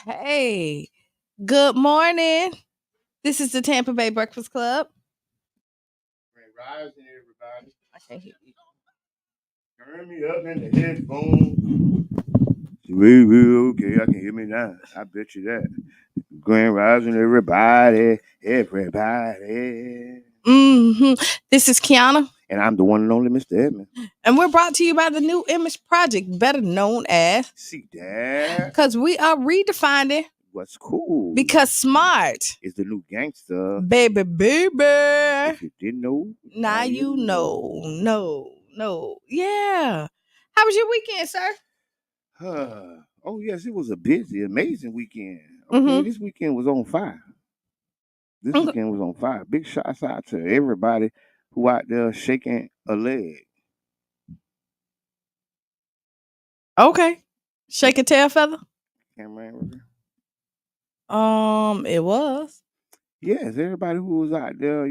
Hey, good morning. This is the Tampa Bay Breakfast Club. Grand Rising, everybody. I can't hear you. Turn me up in the headphones. Okay, I can hear me now. I bet you that. Grand Rising, everybody. This is Qiana, And I'm the one and only Mr. Edmund. and we're brought to you by the New Image Project, better known as See that? because we are redefining What's cool? because smart It's the new gangster. baby. If you didn't know, Now you know. No. Yeah. How was your weekend, sir? Oh, yes, it was a busy, amazing weekend. Okay, This weekend was on fire. Big shots out to everybody who out there shaking a leg. Okay. Shake a tail feather? Camera ain't It was. Yes, everybody who was out there,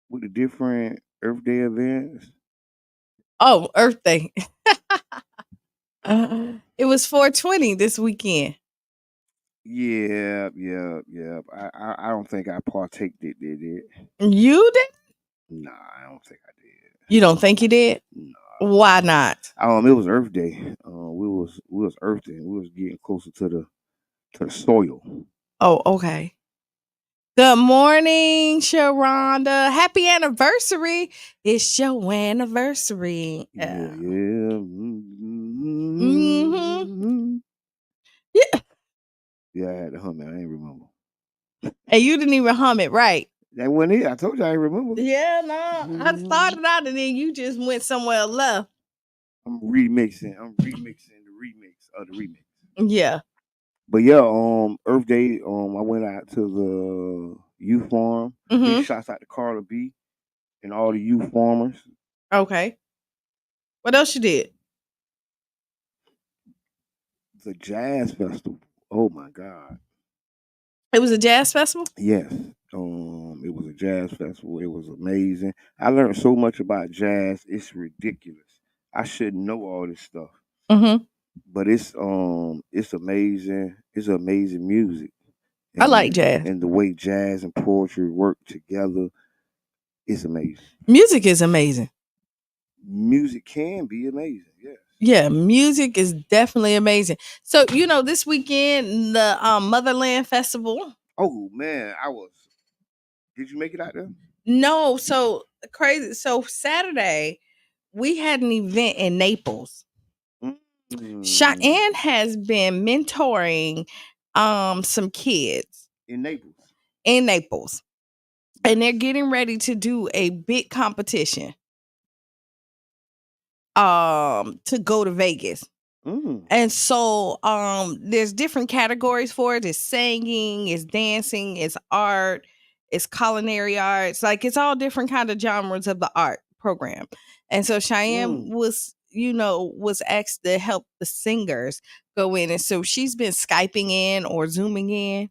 with the different Earth Day events. Oh, Earth Day. It was 420 this weekend. Yeah. I don't think I partaked did it. You did? Nah, I don't think I did. You don't think you did? Nah. Why not? It was Earth Day. We was earthing. We was getting closer to the soil. Oh, okay. Good morning, Sharonda. Happy anniversary. It's your anniversary. Yeah. Yeah. Yeah, I had to hum it. I ain't remember. And you didn't even hum it right. That wasn't it. I told you I ain't remember. Yeah, no. I started out and then you just went somewhere left. I'm remixing the remix of the remix. Yeah. But yeah, Earth Day, I went out to the youth farm. Big shots out to Carla B and all the youth farmers. Okay. What else you did? The jazz festival. Oh my God. It was a jazz festival? Yes. It was a jazz festival. It was amazing. I learned so much about jazz. It's ridiculous. I shouldn't know all this stuff. But it's amazing. It's amazing music. I like jazz. And the way jazz and poetry work together is amazing. Music is amazing. Music can be amazing, yes. Yeah, music is definitely amazing. So, this weekend, the Motherland Festival. Oh, man, Did you make it out there? No, so crazy. So, Saturday, we had an event in Naples. Qiana has been mentoring some kids. In Naples? In Naples. And they're getting ready to do a big competition to go to Vegas. And so there's different categories for it. It's singing, it's dancing, it's art, it's culinary arts. Like it's all different kind of genres of the art program. And so Qiana was asked to help the singers go in. And so she's been Skyping in or Zooming in,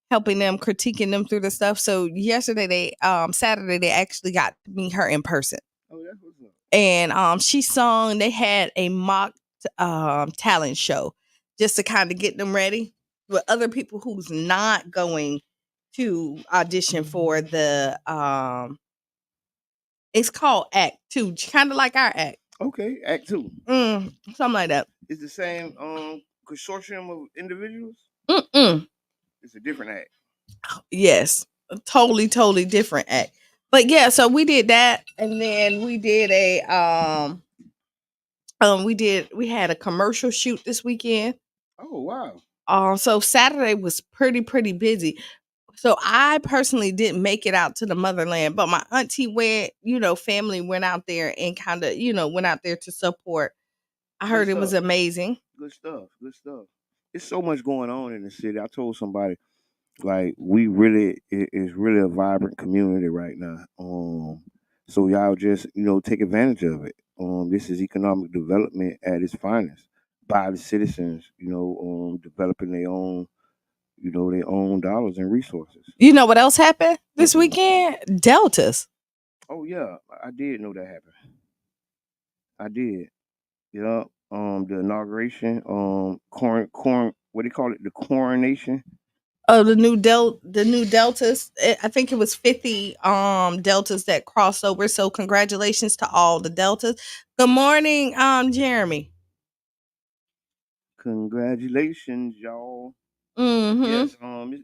helping them, critiquing them through the stuff. So Saturday, they actually got to meet her in person. Oh, that's what's up. And she sung, they had a mock talent show just to kind of get them ready with other people who's not going to audition for the it's called Act 2, kind of like our act. Okay, Act 2. Something like that. It's the same consortium of individuals? It's a different act. Yes, a totally different act. But yeah, so we did that, and then we did we had a commercial shoot this weekend. Oh wow. So Saturday was pretty busy. So I personally didn't make it out to the motherland, but my auntie went, family went out there and kind of, went out there to support. I Good heard it was stuff. amazing. Good stuff. Good stuff. There's so much going on in the city. I told somebody, like, we really, it's really a vibrant community right now. So y'all just, take advantage of it. This is economic development at its finest by the citizens, developing their own dollars and resources. You know what else happened this weekend? Deltas. Oh yeah, I did know that happened. I did. Yeah. The inauguration, what do you call it? The coronation. Oh, the new deltas. I think it was 50 deltas that crossed over. So congratulations to all the deltas. Good morning, Jeremy. Congratulations, y'all. Mm-hmm. Yes,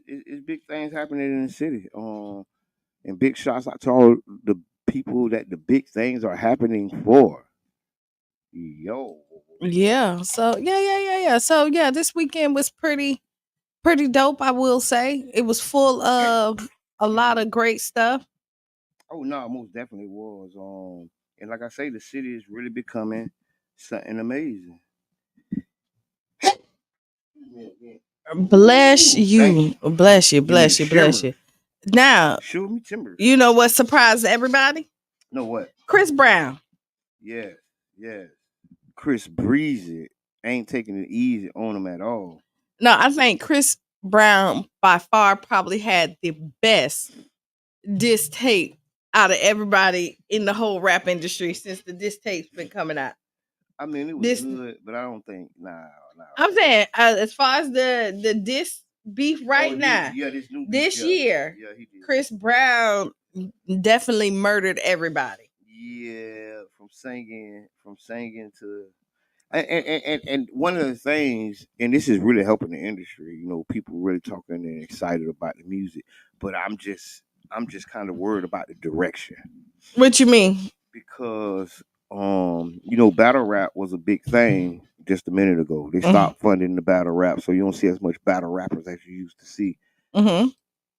it's big things happening in the city. And big shots out to all the people that the big things are happening for. Yo. Yeah. So yeah. So yeah, this weekend was pretty dope, I will say. It was full of a lot of great stuff. Oh no, most definitely was. And like I say, the city is really becoming something amazing. Bless you. Bless you. Give me Bless the you. Bless you. shivers. Now, Show me timbers. you know what surprised everybody? Know what? Chris Brown. Yes, yes. Chris Breezy ain't taking it easy on him at all. No, I think Chris Brown by far probably had the best diss tape out of everybody in the whole rap industry since the diss tape's been coming out. I mean, it was good, but I don't think. Nah. I'm saying, as far as the diss beef right now, this year, he did. Chris Brown definitely murdered everybody. Yeah, from singing to, and one of the things, and this is really helping the industry. People really talking and excited about the music, but I'm just kind of worried about the direction. What you mean? Because battle rap was a big thing just a minute ago. They stopped funding the battle rap, so you don't see as much battle rappers as you used to see. Mm-hmm.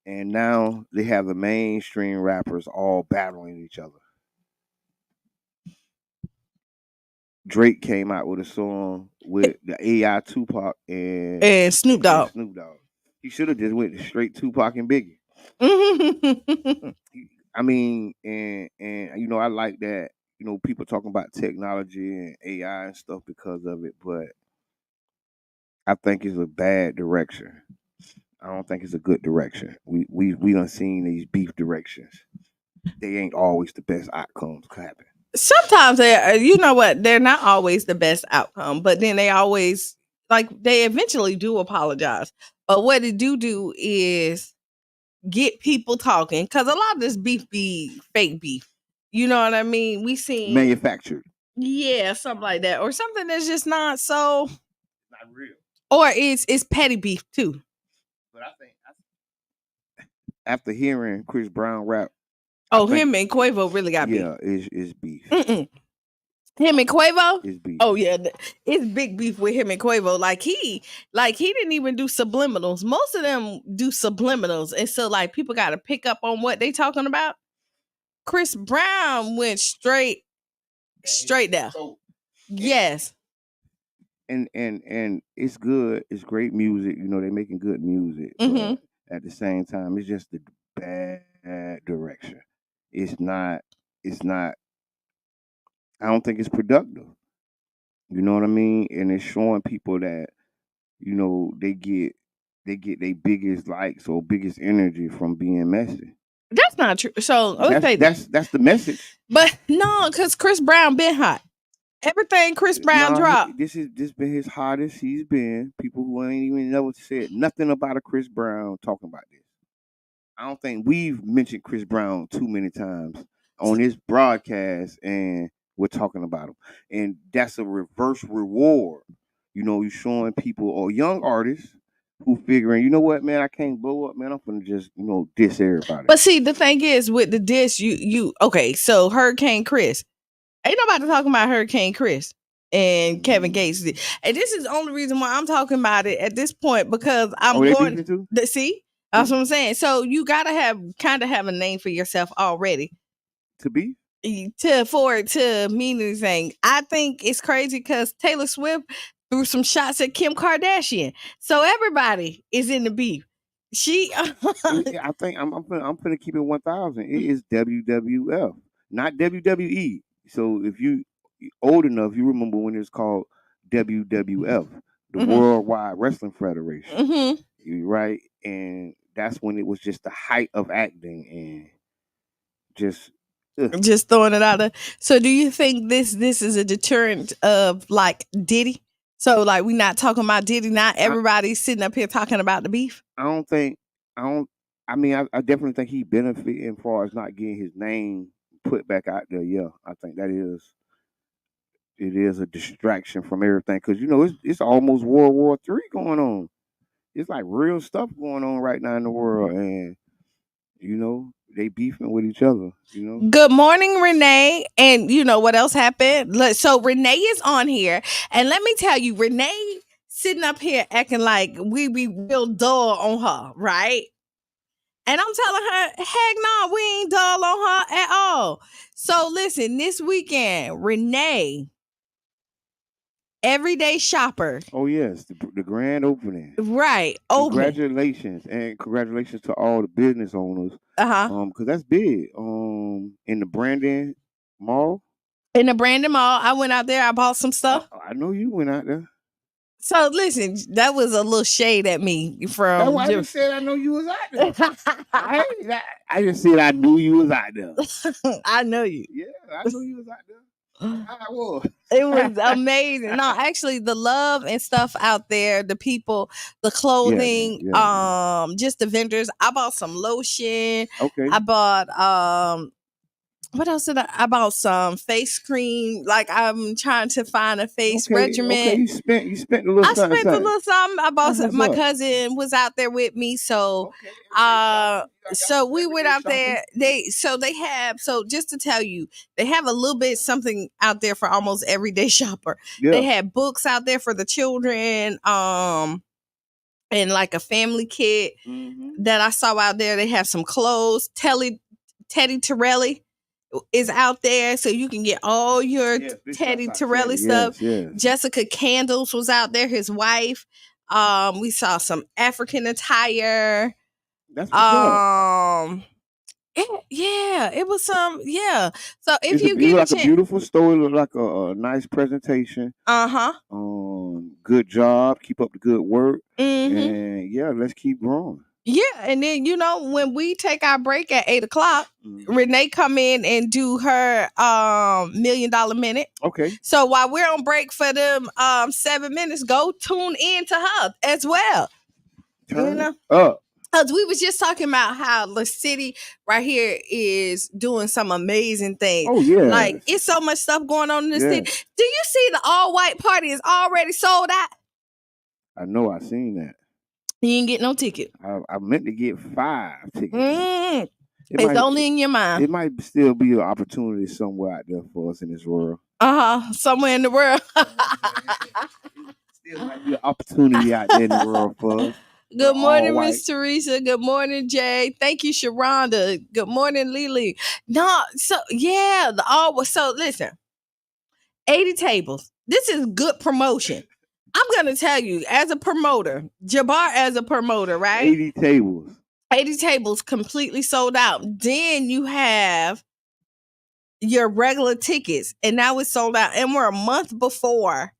And now they have the mainstream rappers all battling each other. Drake came out with a song with the AI Tupac and Snoop Dogg. He should have just went straight Tupac and Biggie. I mean, and I like that. People talking about technology and AI and stuff because of it, but I think it's a bad direction. I don't think it's a good direction. We done seen these beef directions. They ain't always the best outcomes happen. Sometimes you know what, they're not always the best outcome, but then they always they eventually do apologize. But what they do is get people talking, because a lot of this beef be fake beef. You know what I mean? We seen manufactured. Yeah, something like that, or something that's just not so not real, or it's petty beef too. But I think after hearing Chris Brown rap, him and Quavo really got beef. Yeah, it's beef. Him and Quavo? It's beef. Oh yeah, it's big beef with him and Quavo. He didn't even do subliminals. Most of them do subliminals, and so people got to pick up on what they talking about. Chris Brown went straight down. Yes. And it's good. It's great music. They're making good music. Mm-hmm. But at the same time, it's just the bad direction. It's not. I don't think it's productive. You know what I mean? And it's showing people that they get their biggest likes or biggest energy from being messy. That's not true. So let's say that's the message. But no, because Chris Brown been hot. Everything Chris Brown dropped. This been his hottest he's been. People who ain't even never said nothing about a Chris Brown talking about this. I don't think we've mentioned Chris Brown too many times on this broadcast, and we're talking about him. And that's a reverse reward. You're showing people or young artists who figuring, you know what, man, I can't blow up, man. I'm gonna just, diss everybody. But see, the thing is with the diss, you okay, so Hurricane Chris. Ain't nobody talking about Hurricane Chris and Kevin Gates. And this is the only reason why I'm talking about it at this point, because I'm going to see. That's what I'm saying. So you gotta have a name for yourself already. To be? For it to mean anything. I think it's crazy because Taylor Swift threw some shots at Kim Kardashian. So everybody is in the beef. I think I'm gonna keep it 1,000. It is WWF, not WWE. So if you old enough, you remember when it was called WWF, the Worldwide Wrestling Federation. You're right, and that's when it was just the height of acting and just throwing it out there. So do you think this is a deterrent of like Diddy? So like we're not talking about Diddy, not everybody's sitting up here talking about the beef? I definitely think he benefited as far as not getting his name put back out there. Yeah, I think it is a distraction from everything because it's almost World War III going on. It's like real stuff going on right now in the world, and they beefing with each other. Good morning, Renee. And you know what else happened? So Renee is on here, and let me tell you, Renee sitting up here acting like we be real dull on her, right? And I'm telling her, heck no, we ain't dull on her at all. So listen, this weekend, Renee, Everyday Shopper. Oh yes, the grand opening. Right. Congratulations. And congratulations to all the business owners. Because that's big. In the Brandon Mall. In the Brandon Mall. I went out there, I bought some stuff. I know you went out there. So listen, that was a little shade at me from. That's why I just said I know you was out there. I just said I knew you was out there. I know you. Yeah, I knew you was out there. I was. It was amazing. No, actually, the love and stuff out there, the people, the clothing, just the vendors. I bought some lotion. Okay. I bought what else did I bought some face cream. Like I'm trying to find a face regimen. Okay, you spent a little something. I spent a little something. I bought some. My cousin was out there with me, so so we went out there. They have just to tell you, they have a little bit something out there for almost everyday shopper. Yeah. They had books out there for the children, and like a family kit that I saw out there. They have some clothes. Teddy Torelli is out there, so you can get all your Teddy Torelli stuff. Yes. Jessica Candles was out there, his wife. We saw some African attire. That's what's yeah, it was some. Yeah, so if you get like a beautiful store, look like a nice presentation. Good job. Keep up the good work. And yeah, let's keep growing. Yeah, and then when we take our break at 8:00, Renee come in and do her $1 Million Minute. Okay. So while we're on break for them 7 minutes, go tune in to her as well. Turn up. Because we was just talking about how the city right here is doing some amazing things. Oh yeah, like it's so much stuff going on in the city. Do you see the all white party is already sold out? I know, I seen that. You didn't get no ticket. I meant to get 5 tickets. It's only in your mind. It might still be an opportunity somewhere out there for us in this world. Somewhere in the world. Still might be an opportunity out there in the world for us. Good morning, Miss Teresa. Good morning, Jay. Thank you, Sharonda. Good morning, Lily. No, so yeah, so listen. 80 tables. This is good promotion. I'm gonna tell you, as a promoter, Jabbar as a promoter, right? 80 tables. 80 tables completely sold out. Then you have your regular tickets, and now it's sold out. And we're a month before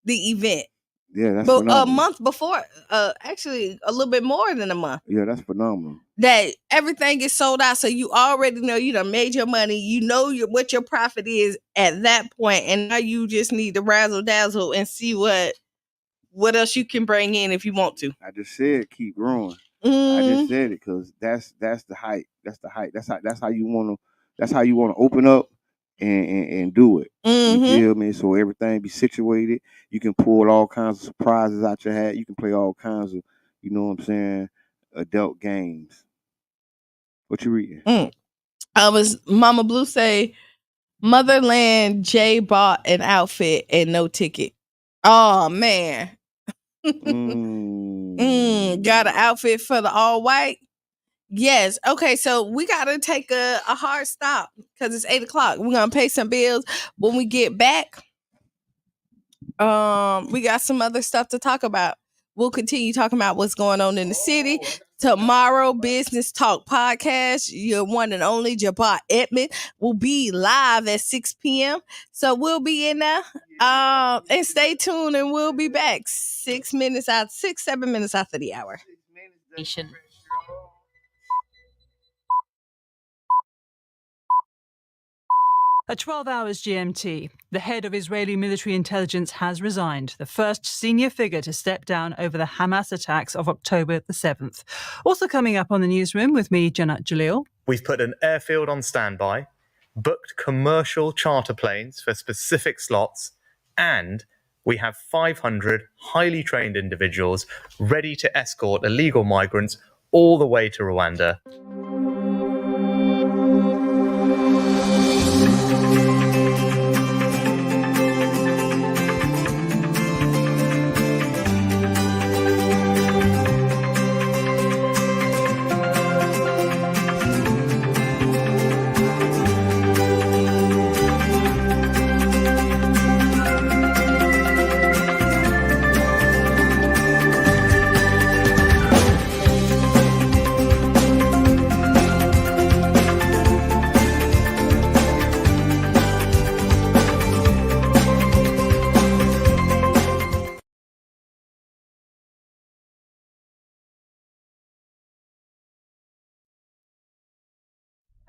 the event. Yeah, that's phenomenal. A month before, actually a little bit more than a month. Yeah, that's phenomenal. That everything is sold out, so you already know you done made your money. You know what your profit is at that point, and now you just need to razzle dazzle and see what else you can bring in if you want to. I just said keep growing. I just said it because that's the height. That's the height. That's how you want to open up and do it. You feel me? So everything be situated. You can pull all kinds of surprises out your hat. You can play all kinds of you know what I'm saying, adult games. What you reading? Mama Blue say, Motherland Jay bought an outfit and no ticket. Oh man. Got an outfit for the all white. Yes. Okay. So we gotta take a hard stop because it's 8:00. We're gonna pay some bills. When we get back, we got some other stuff to talk about. We'll continue talking about what's going on in the city. Tomorrow, Business Talk Podcast, your one and only Jabbar Edmond will be live at 6 p.m. So we'll be in there. And stay tuned and we'll be back 7 minutes after the hour. At 12 hours GMT, the head of Israeli military intelligence has resigned, the first senior figure to step down over the Hamas attacks of October the 7th. Also coming up on the newsroom with me, Janat Jalil. We've put an airfield on standby, booked commercial charter planes for specific slots, and we have 500 highly trained individuals ready to escort illegal migrants all the way to Rwanda.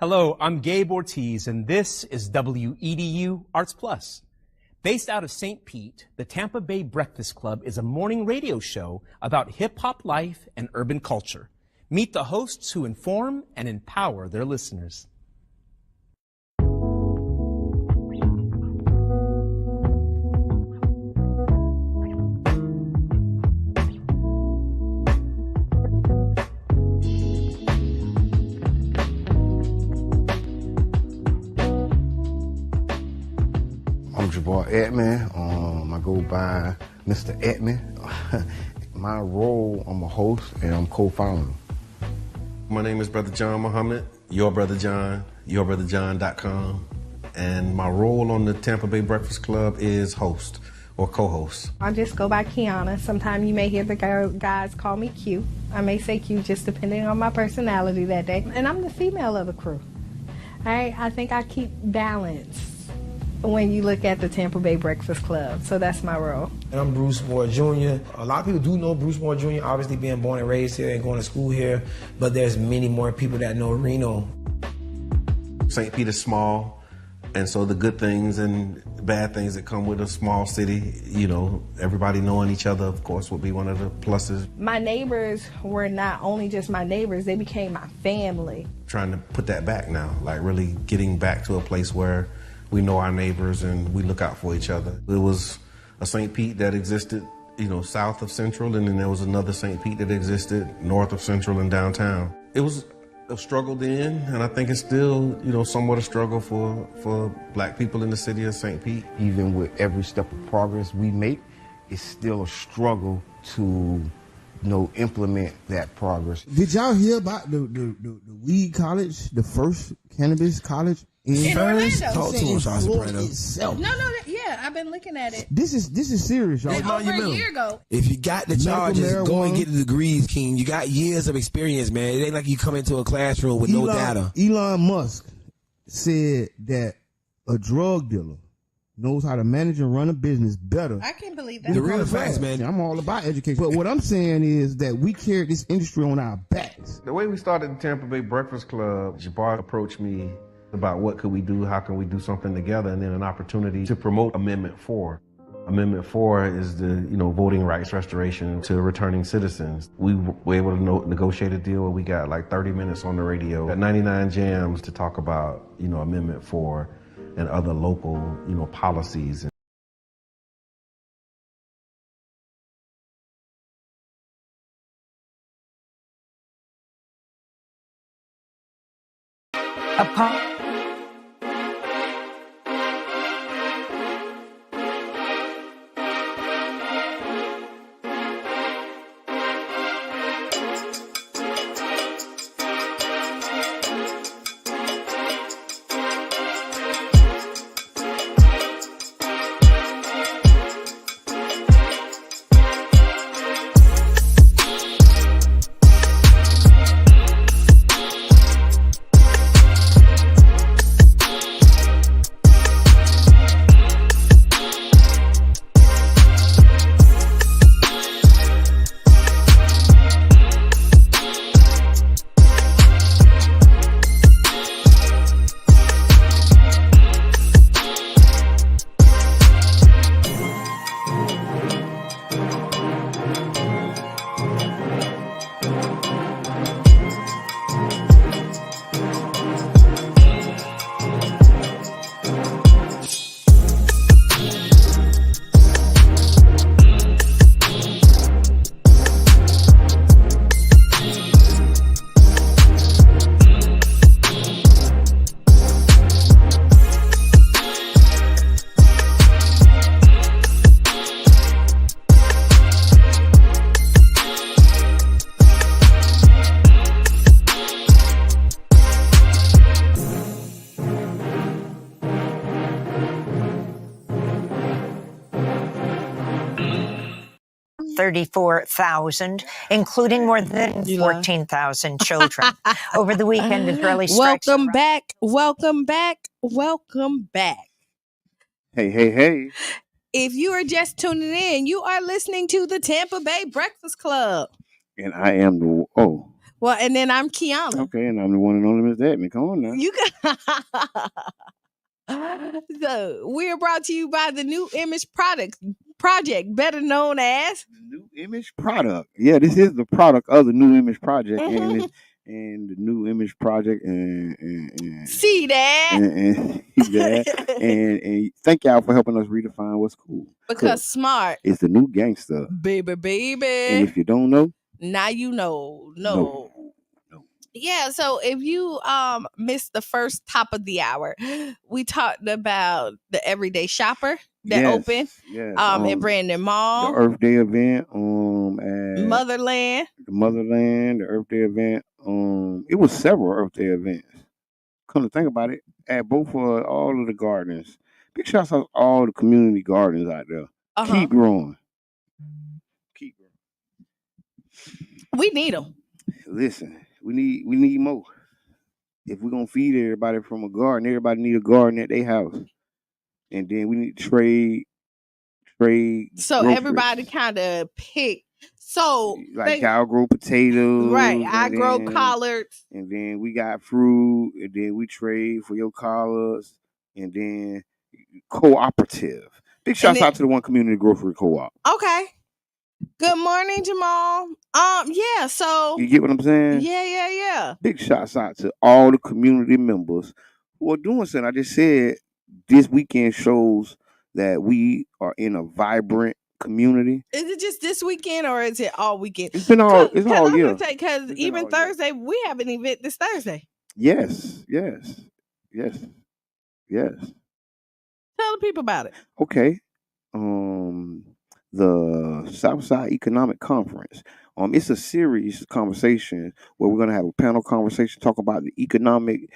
Hello, I'm Gabe Ortiz, and this is WEDU Arts Plus. Based out of St. Pete, the Tampa Bay Breakfast Club is a morning radio show about hip-hop life and urban culture. Meet the hosts who inform and empower their listeners. I'm Jabbar Edmond. I go by Mr. Edmond. My role, I'm a host and I'm co-founder. My name is Brother John Muhammad, Your Brother John, YourBrotherJohn.com. And my role on the Tampa Bay Breakfast Club is host or co-host. I just go by Qiana. Sometimes you may hear the guys call me Q. I may say Q just depending on my personality that day. And I'm the female of the crew. I think I keep balance when you look at the Tampa Bay Breakfast Club. So that's my role. And I'm Bruce Moore Jr. A lot of people do know Bruce Moore Jr., obviously being born and raised here and going to school here, but there's many more people that know Reno. St. Pete is small, and so the good things and bad things that come with a small city, you know, everybody knowing each other, of course, would be one of the pluses. My neighbors were not only just my neighbors, they became my family. Trying to put that back now, like really getting back to a place where we know our neighbors and we look out for each other. It was a St. Pete that existed, you know, south of Central, and then there was another St. Pete that existed north of Central and downtown. It was a struggle then, and I think it's still, you know, somewhat a struggle for black people in the city of St. Pete. Even with every step of progress we make, it's still a struggle to, implement that progress. Did y'all hear about the weed college, the first cannabis college in Orlando? Talk to us, Soprano. No, yeah, I've been looking at it. This is serious, y'all. Over a year ago. If you got the charges, go and get the degrees, King. You got years of experience, man. It ain't like you come into a classroom with no data. Elon Musk said that a drug dealer knows how to manage and run a business better. I can't believe that. The real facts, man. I'm all about education. But what I'm saying is that we carry this industry on our backs. The way we started the Tampa Bay Breakfast Club, Jabbar approached me about what could we do, how can we do something together, and then an opportunity to promote Amendment 4. Amendment 4 is the, voting rights restoration to returning citizens. We were able to negotiate a deal where we got like 30 minutes on the radio, got 99 jams to talk about, Amendment 4 and other local, policies. 34,000, including more than 14,000 children. Over the weekend, Israeli strikes. Welcome back. Welcome back. Welcome back. Hey, hey, hey. If you are just tuning in, you are listening to the Tampa Bay Breakfast Club. And I am the, Well, and then I'm Qiana. Okay, and I'm the one and only Miss Edmund. Come on now. You can. So we're brought to you by the New Image Project, better known as the New Image Product. Yeah, this is the product of the New Image Project, and the New Image Project, and see that, and thank y'all for helping us redefine what's cool. Because smart is the new gangster, baby. And if you don't know, now you know. No. Yeah, so if you missed the first top of the hour, we talked about the Everyday Shopper that opened at Brandon Mall. The Earth Day event at Motherland. The Earth Day event. It was several Earth Day events. Come to think about it, at both of all of the gardens. Big shouts out to all the community gardens out there. Keep growing. Keep growing. We need them. Listen. We need more. If we're gonna feed everybody from a garden, everybody need a garden at their house. And then we need to trade. So groceries. Everybody kind of pick. So like y'all grow potatoes. Right. I grow collards. And then we got fruit. And then we trade for your collards. And then cooperative. Big shouts out to the One Community Grocery Co-op. Okay. Good morning, Jamal. Yeah, so you get what I'm saying? Yeah. Big shouts out to all the community members who are doing something. I just said this weekend shows that we are in a vibrant community. Is it just this weekend or is it all weekend? It's been all year. Because even Thursday, we have an event this Thursday. Yes. Tell the people about it. Okay. The Southside Economic Conference. It's a series conversation where we're gonna have a panel conversation, talk about the economic.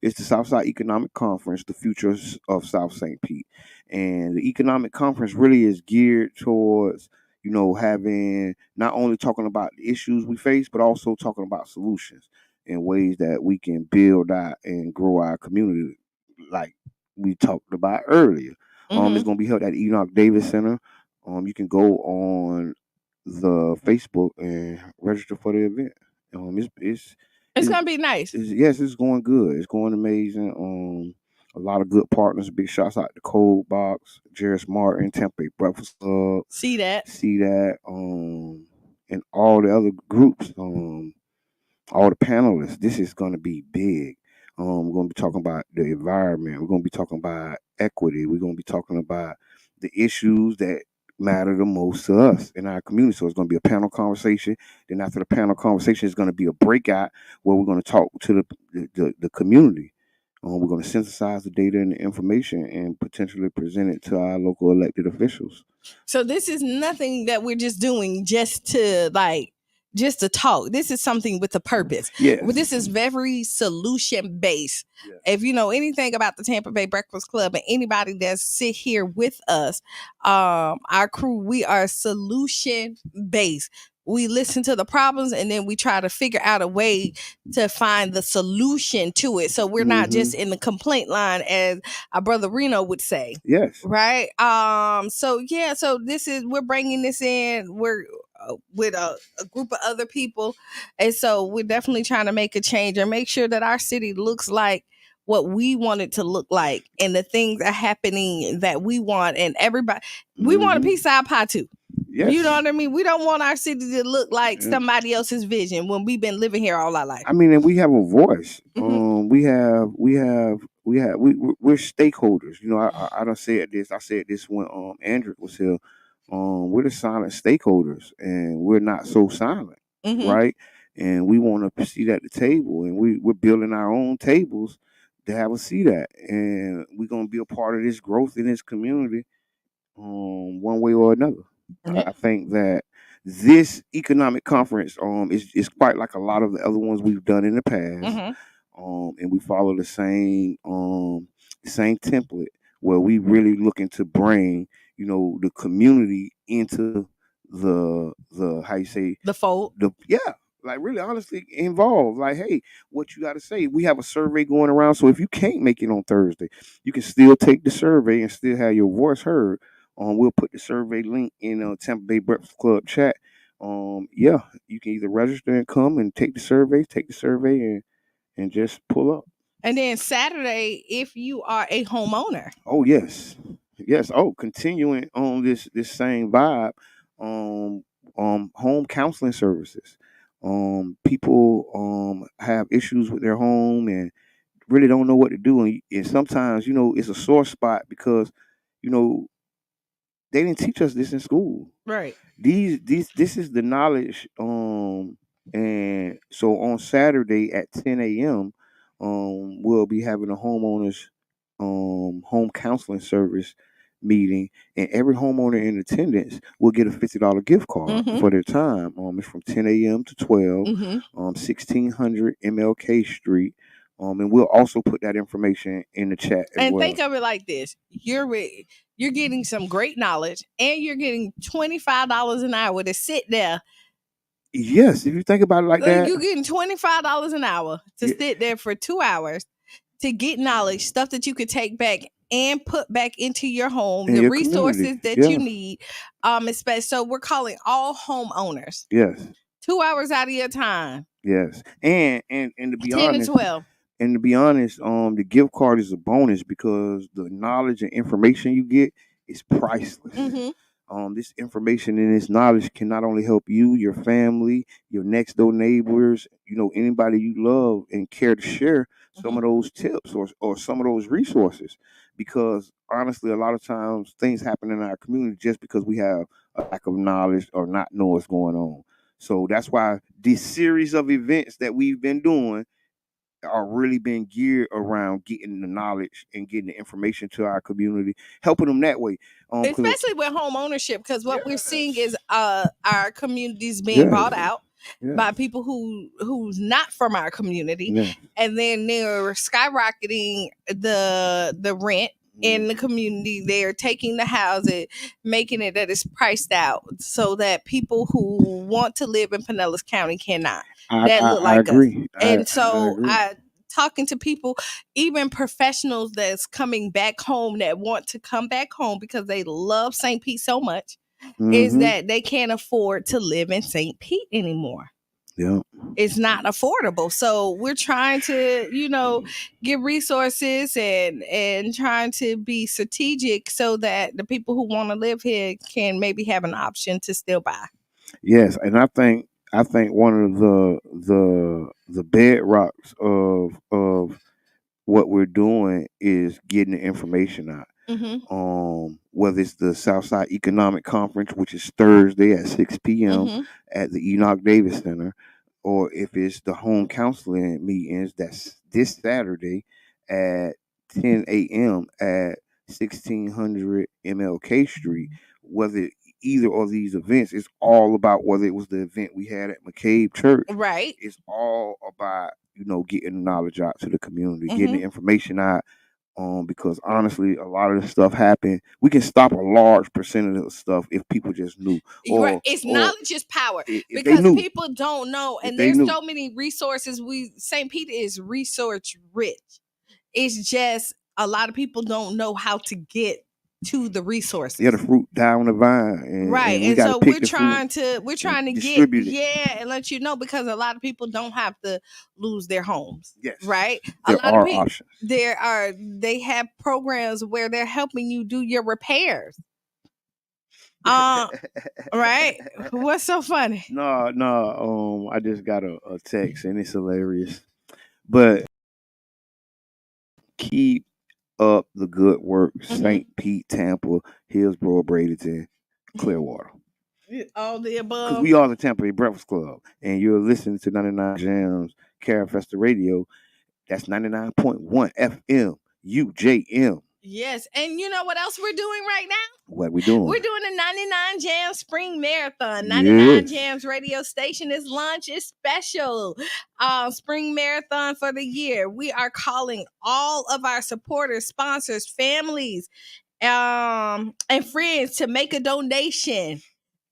It's the Southside Economic Conference, the future of South St. Pete, and the economic conference really is geared towards having not only talking about the issues we face, but also talking about solutions and ways that we can build out and grow our community, like we talked about earlier. It's gonna be held at the Enoch Davis Center. You can go on the Facebook and register for the event. It's gonna be nice. It's going good. It's going amazing. A lot of good partners. Big shouts out to Code Box, Jairus Martin, Tampa Breakfast Club. See that. And all the other groups. All the panelists. This is gonna be big. We're gonna be talking about the environment. We're gonna be talking about equity. We're gonna be talking about the issues that matter the most to us in our community. So it's going to be a panel conversation. Then after the panel conversation, it's going to be a breakout where we're going to talk to the community. We're going to synthesize the data and the information and potentially present it to our local elected officials. So this is nothing that we're just doing just to talk. This is something with a purpose. Yes. This is very solution based. Yes. If you know anything about the Tampa Bay Breakfast Club and anybody that sit here with us, our crew, we are solution based. We listen to the problems and then we try to figure out a way to find the solution to it. So we're not just in the complaint line, as our brother Reno would say. Yes. Right. So we're bringing this in. We're with a group of other people, and so we're definitely trying to make a change and make sure that our city looks like what we want it to look like, and the things are happening that we want, and everybody we want a piece of our pie too. Yes. You know what I mean? We don't want our city to look like somebody else's vision when we've been living here all our life. I mean, and we have a voice. We're stakeholders. You know, I done said this. I said this when Andrew was here. We're the silent stakeholders, and we're not so silent, right? And we want to sit at the table, and we're building our own tables to have a seat at, and we're gonna be a part of this growth in this community, one way or another. I think that this economic conference is quite like a lot of the other ones we've done in the past, and we follow the same template where we really looking to bring the community into the how you say the fold. Like really honestly involved. Like, hey, what you got to say? We have a survey going around, so if you can't make it on Thursday, you can still take the survey and still have your voice heard. We'll put the survey link in Tampa Bay Breakfast Club chat. You can either register and come and take the survey and just pull up. And then Saturday, if you are a homeowner. Oh yes. Oh, continuing on this same vibe, home counseling services. People have issues with their home and really don't know what to do, and sometimes it's a sore spot because they didn't teach us this in school. Right. This is the knowledge. And so on Saturday at 10 a.m., we'll be having a homeowners home counseling service meeting, and every homeowner in attendance will get a $50 gift card for their time. It's from 10 a.m. to 12, 1600 MLK Street. And we'll also put that information in the chat as and well. Think of it like this: you're getting some great knowledge, and you're getting $25 an hour to sit there. Yes, if you think about it like that, you're getting $25 an hour to sit there for 2 hours to get knowledge, stuff that you could take back and put back into your home, the resources that you need. Especially, so we're calling all homeowners. Yes. 2 hours out of your time. Yes, and to be 10 honest, to 12. And to be honest, the gift card is a bonus because the knowledge and information you get is priceless. This information and this knowledge can not only help you, your family, your next door neighbors, anybody you love and care to share some of those tips or some of those resources. Because honestly, a lot of times things happen in our community just because we have a lack of knowledge or not know what's going on. So that's why this series of events that we've been doing are really being geared around getting the knowledge and getting the information to our community, helping them that way. Especially with home ownership, because what we're seeing is our communities being bought out by people who's not from our community, and then they're skyrocketing the rent in the community. They're taking the houses, making it that it's priced out so that people who want to live in Pinellas County cannot. I agree. And so talking to people, even professionals that's coming back home that want to come back home because they love St. Pete so much, is that they can't afford to live in St. Pete anymore. Yeah. It's not affordable. So we're trying to, give resources and trying to be strategic so that the people who want to live here can maybe have an option to still buy. Yes, and I think one of the bedrocks of what we're doing is getting the information out. Whether it's the Southside Economic Conference, which is Thursday at 6 p.m. at the Enoch Davis Center, or if it's the home counseling meetings, that's this Saturday at 10 a.m. at 1600 MLK Street. Whether either of these events, it's all about whether it was the event we had at McCabe Church. Right. It's all about, getting the knowledge out to the community, getting the information out. Because honestly, a lot of the stuff happened. We can stop a large percentage of the stuff if people just knew. It's knowledge is power, because people don't know, and there's so many resources. St. Peter is resource rich. It's just a lot of people don't know how to get to the resources. Yeah, the fruit down the vine, right? And so we're trying to distribute it. And let you know, because a lot of people don't have to lose their homes. Yes, right. There are options. They have programs where they're helping you do your repairs. Right? What's so funny? No. I just got a text and it's hilarious, but keep up the good work. St. Pete, Tampa, Hillsborough, Bradenton, Clearwater. All the above. Because we are the Tampa Bay Breakfast Club, and you're listening to 99 Jams, Karen Fester Radio. That's 99.1 FM, UJM. Yes, and you know what else we're doing right now? What we doing? We're doing the 99 Jams Spring Marathon. 99 Jams radio station is launch is special. Spring Marathon for the year. We are calling all of our supporters, sponsors, families, and friends to make a donation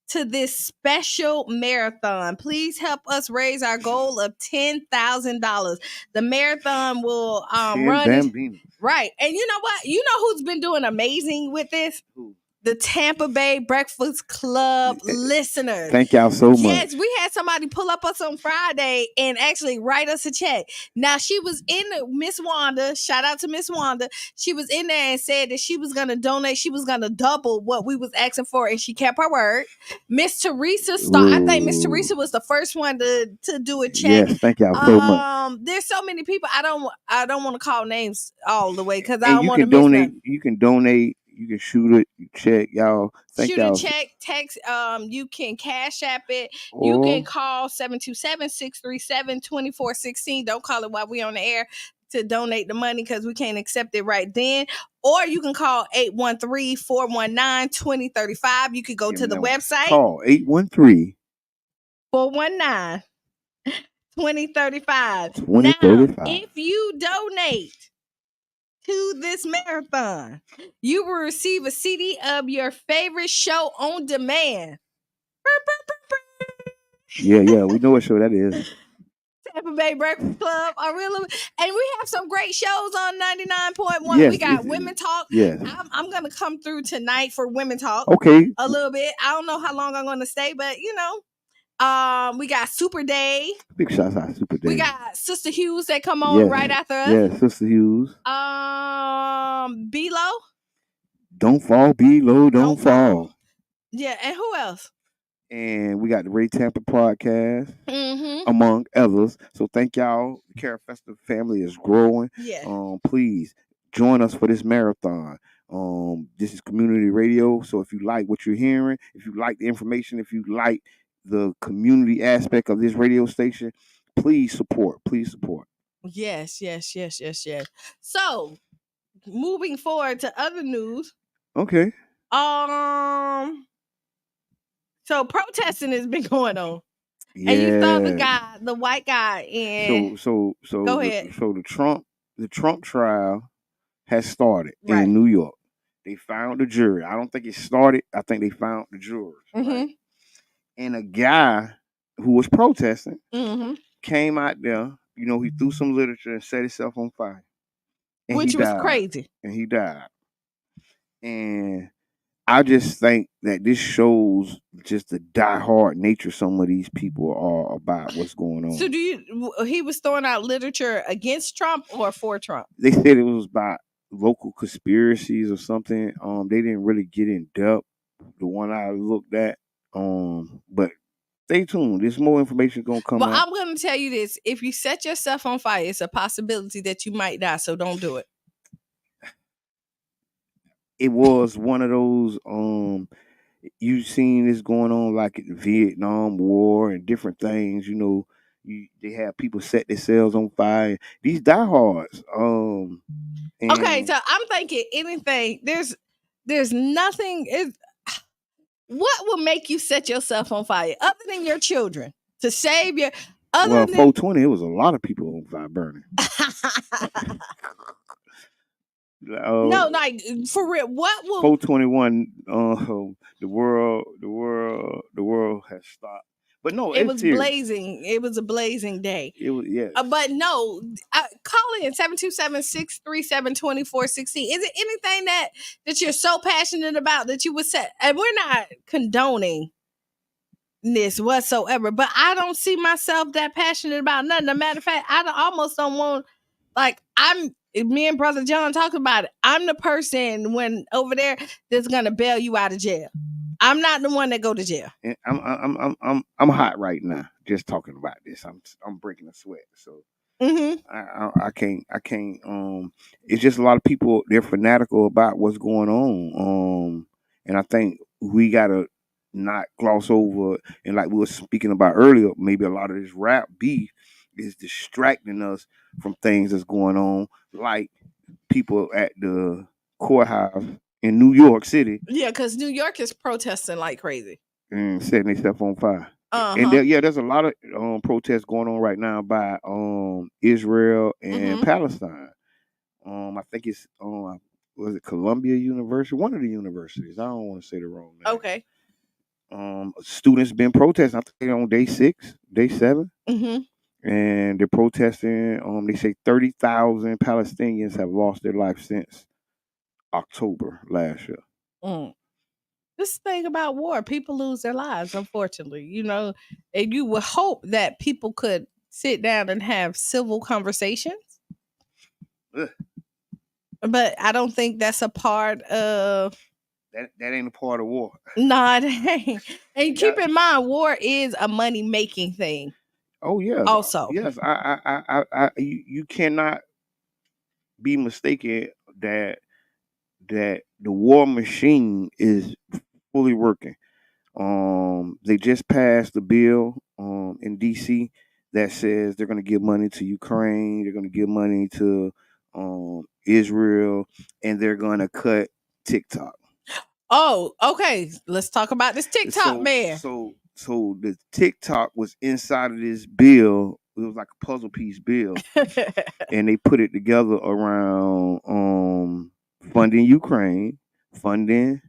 to this special marathon. Please help us raise our goal of $10,000. The marathon will run. Right. And you know what? You know who's been doing amazing with this? Who? The Tampa Bay Breakfast Club listeners. Thank y'all so much. Yes, we had somebody pull up us on Friday and actually write us a check. Now, she was in Miss Wanda. Shout out to Miss Wanda. She was in there and said that she was going to donate. She was going to double what we was asking for, and she kept her word. Miss Teresa I think Miss Teresa was the first one to do a check. Yes, thank y'all so much. There's so many people. I don't want to call names all the way because I don't want to donate. You can donate. You can shoot it, check, y'all. Shoot a check, text. You can Cash App it. You can call 727-637-2416. Don't call it while we on the air to donate the money because we can't accept it right then. Or you can call 813-419-2035. You could go to the website. Call 813-419-2035. Now, if you donate to this marathon, you will receive a CD of your favorite show on demand. Yeah, we know what show that is. Tampa Bay Breakfast Club. And we have some great shows on 99.1. Yes, we got Women Talk. Yes. I'm going to come through tonight for Women Talk. Okay. A little bit. I don't know how long I'm going to stay, but we got Super Day. Big shout out Super Day. We got Sister Hughes that come on right after us. Yes, Sister Hughes. B-Lo. Don't fall, B-Lo, don't fall. Yeah, and who else? And we got the Ray Tampa podcast, among others. So thank y'all. The Karen Fester family is growing. Yeah. Please join us for this marathon. This is community radio. So if you like what you're hearing, if you like the information, if you like the community aspect of this radio station, please support. Yes. So, moving forward to other news. Okay. So protesting has been going on. Yeah. And you saw the white guy in. So go ahead. So the Trump trial has started in New York. They found the jury. I don't think it started. I think they found the jurors. Right? And a guy who was protesting came out there. He threw some literature and set himself on fire. Which was crazy. And he died. And I just think that this shows just the diehard nature some of these people are about what's going on. So he was throwing out literature against Trump or for Trump? They said it was about local conspiracies or something. They didn't really get in depth. The one I looked at. But stay tuned. There's more information gonna come out. I'm gonna tell you this. If you set yourself on fire, it's a possibility that you might die, so don't do it. it was one of those. You seen this going on like in the Vietnam War and different things. You know, they have people set themselves on fire. These diehards. Okay, so I'm thinking anything. There's nothing. What will make you set yourself on fire other than your children to save your? Well, 420, it was a lot of people on fire burning. No, like for real. What will 421? The world has stopped. But no, it was serious. blazing. It was a blazing day. It was, yes. But no, call in 727-637-2416. Is it anything that you're so passionate about that you would say? And we're not condoning this whatsoever, but I don't see myself that passionate about nothing. As a matter of fact, almost don't want, like, me and Brother John talk about it. I'm the person when over there that's gonna bail you out of jail. I'm not the one that go to jail. And I'm hot right now just talking about this. I'm breaking a sweat. So I can't. It's just a lot of people, they're fanatical about what's going on. And I think we gotta not gloss over, and like we were speaking about earlier, maybe a lot of this rap beef is distracting us from things that's going on, like people at the courthouse in New York City. Yeah, because New York is protesting like crazy and setting themselves on fire. And there's a lot of protests going on right now by Israel and Palestine. I think it's was it Columbia University? One of the universities. I don't want to say the wrong name. Okay. Students been protesting. I think they're on day 6, day 7. And they're protesting. They say 30,000 Palestinians have lost their life since October last year. This thing about war, people lose their lives, unfortunately, you know, and you would hope that people could sit down and have civil conversations. But I don't think that's a part of that ain't a part of war. Nah, it ain't. And keep in mind, war is a money making thing. Oh yeah. Also, yes, you cannot be mistaken that the war machine is fully working. They just passed the bill in DC that says they're going to give money to Ukraine, they're going to give money to Israel, and they're going to cut TikTok. Oh, okay. Let's talk about this TikTok man. So the TikTok was inside of this bill. It was like a puzzle piece bill, and they put it together around funding Ukraine, funding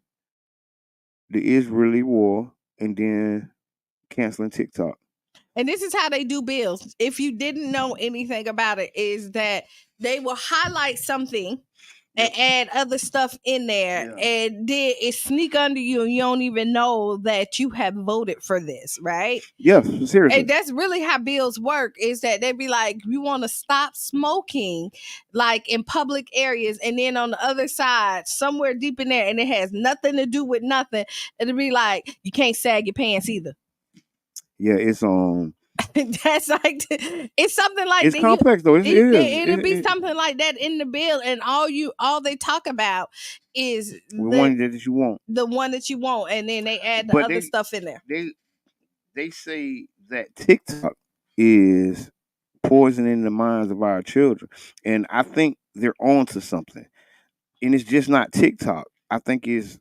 the Israeli war, and then canceling TikTok. And this is how they do bills. If you didn't know anything about it, is that they will highlight something and add other stuff in there, and then it sneak under you, and you don't even know that you have voted for this, right? Yes, seriously. And that's really how bills work, is that they be like, you want to stop smoking like in public areas, and then on the other side, somewhere deep in there, and it has nothing to do with nothing, it'll be like, you can't sag your pants either. Yeah, it's that's like, it's something like it's complex though. It'll be something like that in the bill, and all they talk about is the one that you want, and then they add the other stuff in there. They say that TikTok is poisoning the minds of our children, and I think they're on to something. And it's just not TikTok. I think it's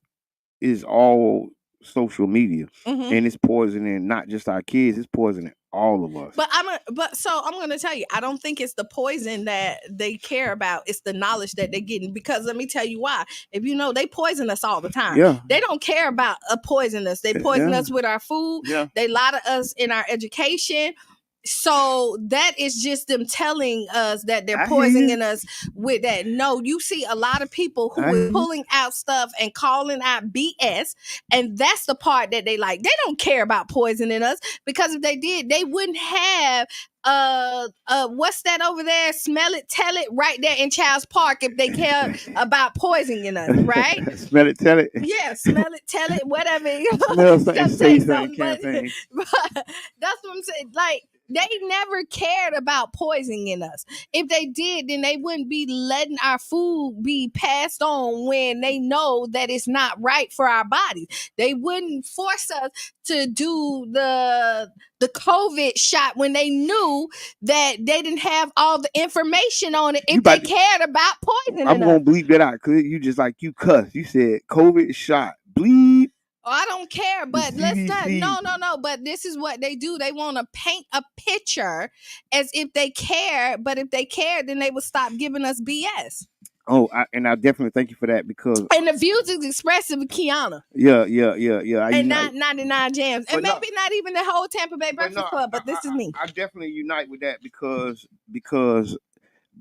all social media, and it's poisoning not just our kids, it's poisoning all of us. But I'm gonna tell you, I don't think it's the poison that they care about, it's the knowledge that they're getting. Because let me tell you why. If you know, they poison us all the time. They don't care about poison us. They poison us with our food. They lie to us in our education. So that is just them telling us that they're poisoning us with that. No, you see a lot of people who are pulling out stuff and calling out BS, and that's the part that they like. They don't care about poisoning us, because if they did, they wouldn't have what's that over there? Smell it, tell it, right there in Child's Park, if they care about poisoning us, right? Smell it, tell it. Yeah, smell it, tell it, whatever. Smell something, say something, but that's what I'm saying. Like, They never cared about poisoning us. If they did, then they wouldn't be letting our food be passed on when they know that it's not right for our bodies. They wouldn't force us to do the COVID shot when they knew that they didn't have all the information on it if they cared about poisoning us. I'm going to bleep that out because you just like you cuss. You said COVID shot. Bleep. I don't care, but let's not. No. But this is what they do. They want to paint a picture as if they care. But if they cared, then they would stop giving us BS. Oh, and I definitely thank you for that because. And the views is expressive of Qiana. Yeah. And not 99 Jams, and maybe not even the whole Tampa Bay Breakfast Club. But this is me. I definitely unite with that because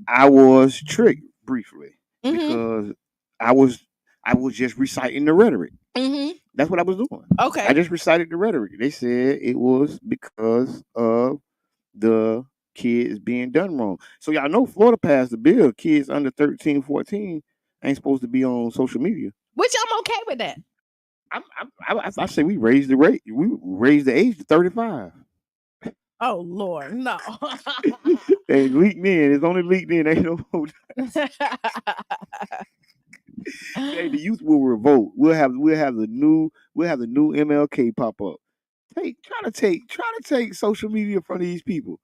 I was tricked briefly because I was just reciting the rhetoric. Mm-hmm. That's what I was doing. Okay. I just recited the rhetoric. They said it was because of the kids being done wrong. So y'all know Florida passed the bill. Kids under 13, 14 ain't supposed to be on social media. Which I'm okay with that. I say we raised the rate. We raised the age to 35. Oh Lord, no. They leaked in. It's only leaked in. Ain't no. Hey, the youth will revolt. We'll have the new MLK pop up. Try to take social media from these people.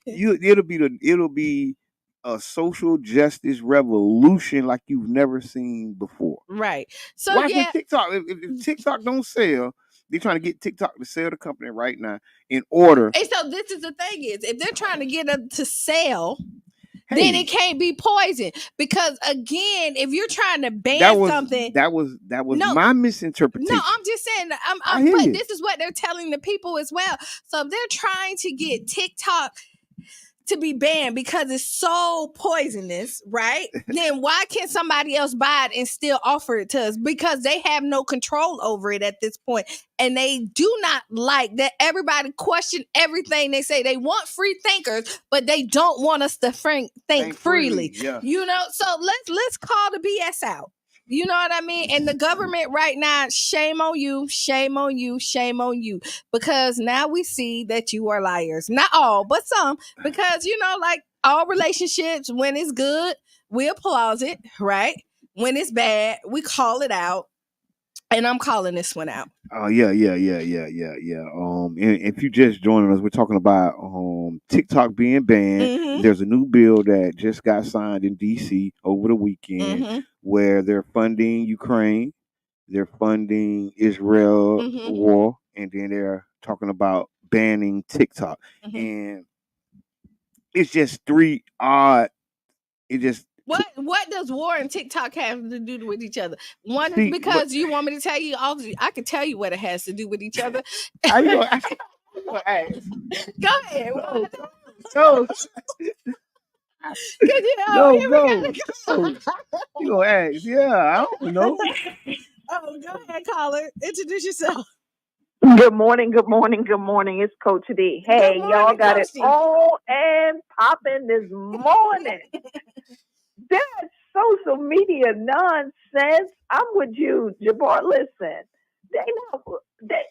It'll be a social justice revolution like you've never seen before. Right. So watch TikTok. If TikTok don't sell, they're trying to get TikTok to sell the company right now in order. And so this is the thing is, if they're trying to get them to sell, then it can't be poison. Because again, if you're trying to ban something, that was my misinterpretation. No, I'm just saying. But this is what they're telling the people as well. So if they're trying to get TikTok to be banned because it's so poisonous, right? Then why can't somebody else buy it and still offer it to us? Because they have no control over it at this point. And they do not like that everybody question everything they say. They want free thinkers, but they don't want us to think freely. Yeah. You know, so let's call the BS out. You know what I mean? And the government right now, shame on you, shame on you, shame on you. Because now we see that you are liars. Not all, but some. Because, you know, like all relationships, when it's good, we applaud it, right? When it's bad, we call it out. And I'm calling this one out. Yeah. And if you just joining us, we're talking about TikTok being banned. Mm-hmm. There's a new bill that just got signed in DC over the weekend where they're funding Ukraine, they're funding Israel war, and then they're talking about banning TikTok. And it's just three odd. It just. What does war and TikTok have to do with each other? One is because you want me to tell you all. I can tell you what it has to do with each other. I know. Ask. Go ahead. No. No. You gonna ask? Yeah, I don't know. Oh, go ahead, caller. Introduce yourself. Good morning. It's Coach D. Hey, y'all got it on and popping this morning. That social media nonsense. I'm with you, Jabbar. Listen,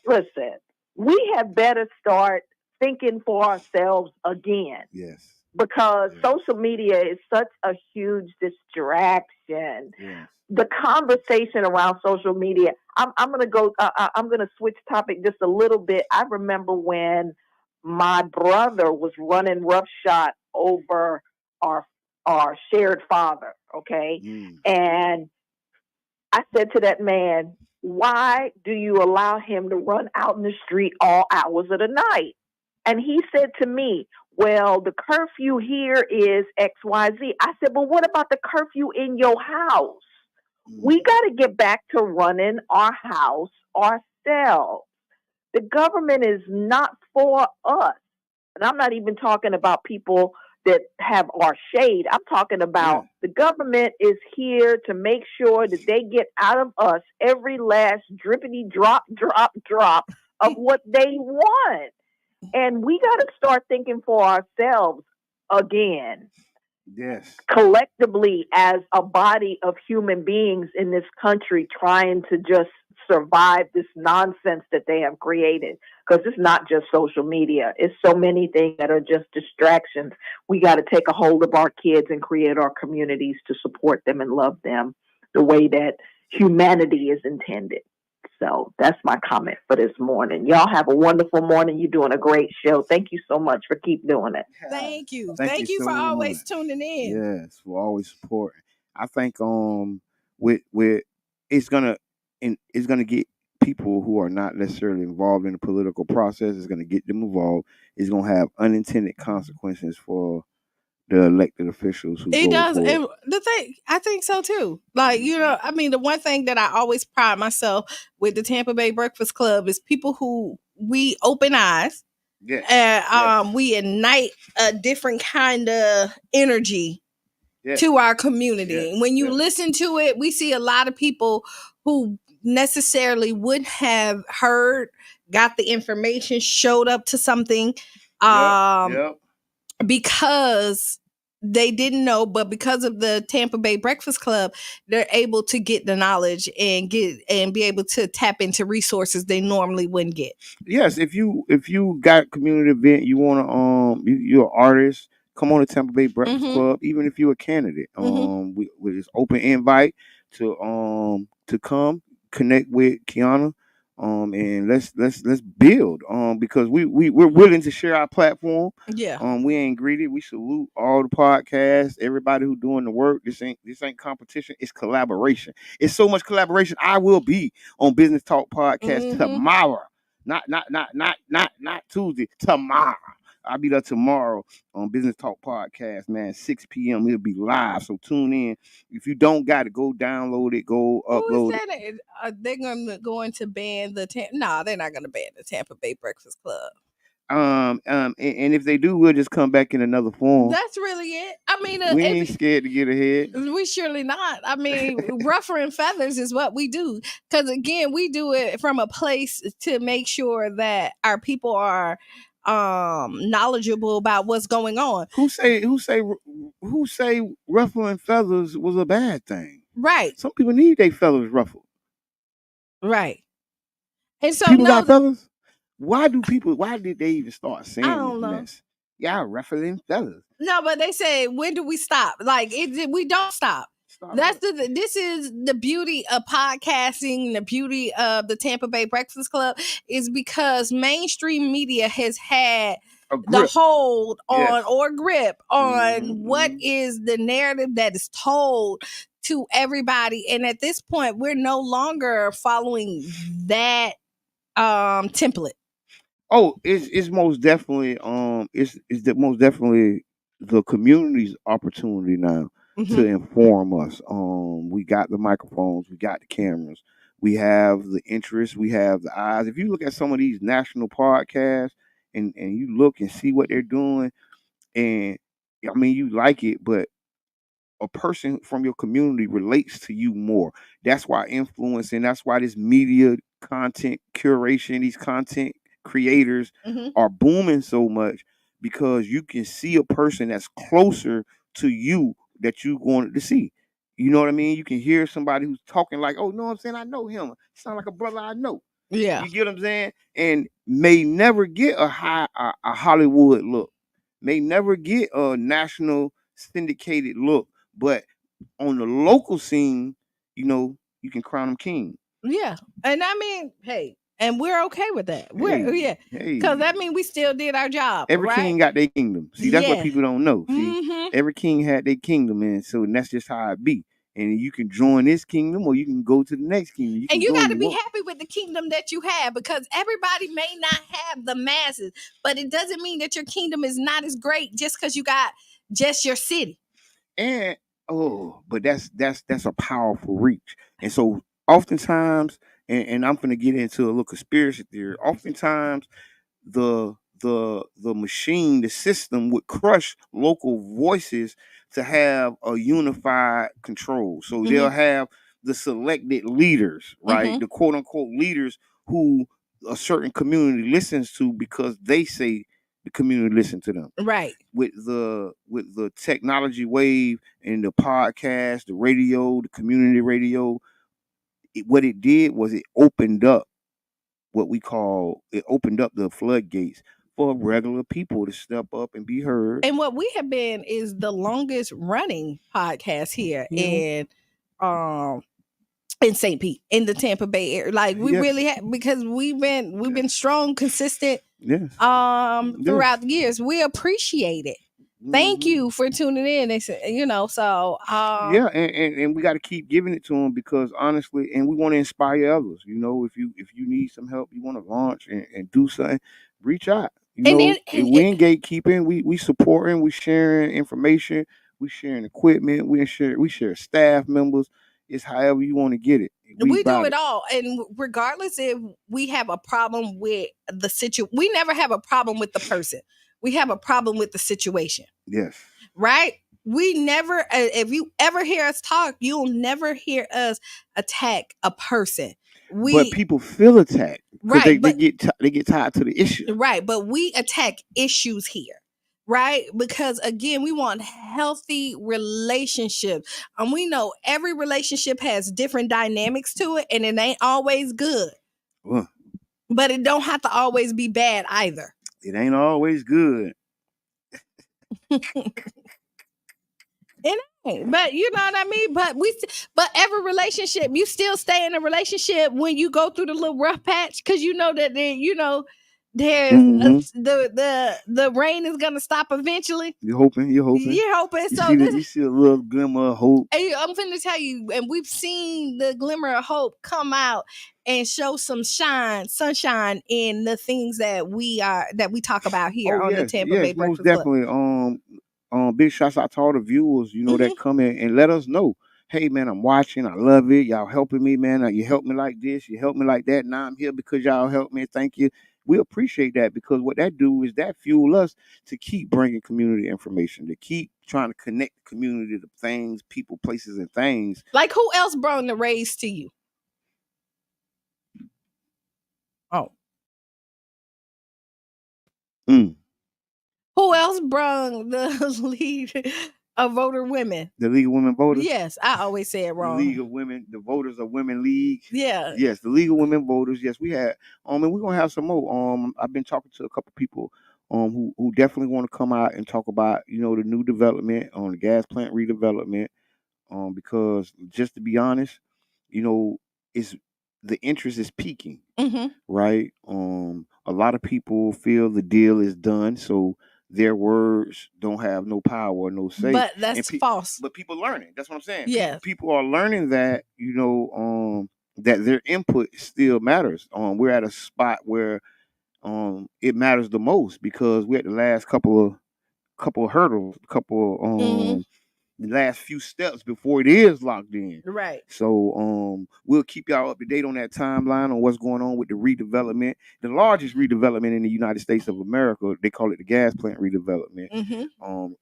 listen. We have better start thinking for ourselves again. Yes. Because social media is such a huge distraction. Yes. The conversation around social media. I'm gonna switch topic just a little bit. I remember when my brother was running roughshod over our shared father, okay? And I said to that man, why do you allow him to run out in the street all hours of the night? And he said to me, well, the curfew here is XYZ. I said, but what about the curfew in your house? We got to get back to running our house ourselves. The government is not for us. And I'm not even talking about people that have our shade. I'm talking about the government is here to make sure that they get out of us every last drippity drop of what they want. And we got to start thinking for ourselves again. Yes. Collectively as a body of human beings in this country trying to just survive this nonsense that they have created. Because it's not just social media. It's so many things that are just distractions. We got to take a hold of our kids and create our communities to support them and love them the way that humanity is intended. So that's my comment for this morning. Y'all have a wonderful morning. You're doing a great show. Thank you so much for keep doing it. Thank you. Thank you for so always much. tuning in. Yes, for always supporting. I think with it's gonna get people who are not necessarily involved in the political process. It's gonna get them involved. It's gonna have unintended consequences for the elected officials who It go does. for And it. the thing, I think so too. Like, I mean, the one thing that I always pride myself with the Tampa Bay Breakfast Club is people who we open eyes. Yes. And we ignite a different kind of energy to our community. When you listen to it, we see a lot of people who necessarily wouldn't have heard, got the information, showed up to something because they didn't know, but because of the Tampa Bay Breakfast Club, they're able to get the knowledge and be able to tap into resources they normally wouldn't get. Yes, if you got a community event, you want to you're an artist, come on to Tampa Bay Breakfast Club. Even if you're a candidate, with this open invite to come connect with Qiana, and let's build, because we're willing to share our platform. Yeah. We ain't greedy. We salute all the podcasts, everybody who doing the work. This ain't competition. It's collaboration. It's so much collaboration. I will be on Business Talk Podcast tomorrow. Not Tuesday. Tomorrow. I'll be there tomorrow on Business Talk Podcast, man. 6 p.m. It'll be live. So tune in. If you don't got it, go download it. Go upload it. They're going to ban the No, they're not going to ban the Tampa Bay Breakfast Club. And if they do, we'll just come back in another form. That's really it. I mean, we ain't scared to get ahead. We surely not. I mean, ruffle and feathers is what we do. Because again, we do it from a place to make sure that our people are knowledgeable about what's going on. Who say ruffling feathers was a bad thing? Right. Some people need their feathers ruffled. Right. And so people got feathers. Why did they even start saying I don't know. Mess? Yeah, ruffling feathers. No, but they say, when do we stop? Like, we don't stop. This is the beauty of podcasting, the beauty of the Tampa Bay Breakfast Club, is because mainstream media has had the hold on or grip on what is the narrative that is told to everybody. And at this point, we're no longer following that template. Oh, it's most definitely most definitely the community's opportunity now to inform us. We got the microphones, we got the cameras, we have the interest, we have the eyes. If you look at some of these national podcasts and you look and see what they're doing, and I mean you like it, but a person from your community relates to you more. That's why influencing, that's why this media content curation, these content creators are booming so much, because you can see a person that's closer to you that you wanted to see. You know what I mean? You can hear somebody who's talking like, oh, you know what I'm saying? I know him. Sound like a brother I know. Yeah. You get what I'm saying? And may never get a Hollywood look, may never get a national syndicated look, but on the local scene, you can crown them king. Yeah. And I mean, hey, and we're okay with that. Because that means we still did our job. Every king got their kingdom. See, that's what people don't know. See, every king had their kingdom, and that's just how it be. And you can join this kingdom, or you can go to the next kingdom. You got to be happy with the kingdom that you have, because everybody may not have the masses, but it doesn't mean that your kingdom is not as great just because you got just your city. And but that's a powerful reach. And so oftentimes, and I'm gonna get into a little conspiracy theory. Oftentimes, the machine, the system would crush local voices to have a unified control. So they'll have the selected leaders, right? The quote unquote leaders who a certain community listens to because they say the community listen to them. Right. With the technology wave and the podcast, the radio, the community radio, what it did was it opened up the floodgates for regular people to step up and be heard. And what we have been is the longest running podcast here in St. Pete, in the Tampa Bay area. Like we really have, because we've been strong, consistent throughout the years. We appreciate it. Thank you for tuning in. So and we got to keep giving it to them, because honestly, and we want to inspire others. If you need some help, you want to launch and do something, reach out. We ain't gatekeeping. We supporting. We sharing information. We sharing equipment. We share staff members. It's however you want to get it. We do it all. And regardless if we have a problem with the situation, we never have a problem with the person. We have a problem with the situation. Yes. Right? We never, if you ever hear us talk, you'll never hear us attack a person. But people feel attacked, because they get tied to the issue. Right. But we attack issues here. Right? Because again, we want healthy relationships. And we know every relationship has different dynamics to it, and it ain't always good. But it don't have to always be bad either. It ain't always good. It ain't. But you know what I mean? But every relationship, you still stay in a relationship when you go through the little rough patch, because you know that there's the rain is gonna stop eventually. You're hoping. So you see a little glimmer of hope. I'm finna tell you, and we've seen the glimmer of hope come out and show some sunshine in the things that we talk about here on the Tampa Bay Breakfast Club. Most definitely. Big shouts out to all the viewers, that come in and let us know. Hey man, I'm watching. I love it. Y'all helping me, man. You help me like this. You help me like that. Now I'm here because y'all help me. Thank you. We appreciate that, because what that do is that fuel us to keep bringing community information, to keep trying to connect the community to things, people, places, and things. Like, who else brought the raise to you? Oh. Who else brung the lead of voter women? The League of Women Voters? Yes, I always say it wrong. The League of Women, the Voters of Women League. Yeah. Yes, the League of Women Voters. Yes, we had. And we're gonna have some more. I've been talking to a couple people who definitely want to come out and talk about, the new development on the gas plant redevelopment. Because just to be honest, it's the interest is peaking. Right? A lot of people feel the deal is done, so their words don't have no power or no say. But that's false. But people learning. That's what I'm saying. Yeah. People are learning that, that their input still matters. We're at a spot where it matters the most, because we're at the last couple of hurdles, the last few steps before it is locked in. Right. So we'll keep y'all up to date on that timeline on what's going on with the redevelopment, the largest redevelopment in the United States of America. They call it the gas plant redevelopment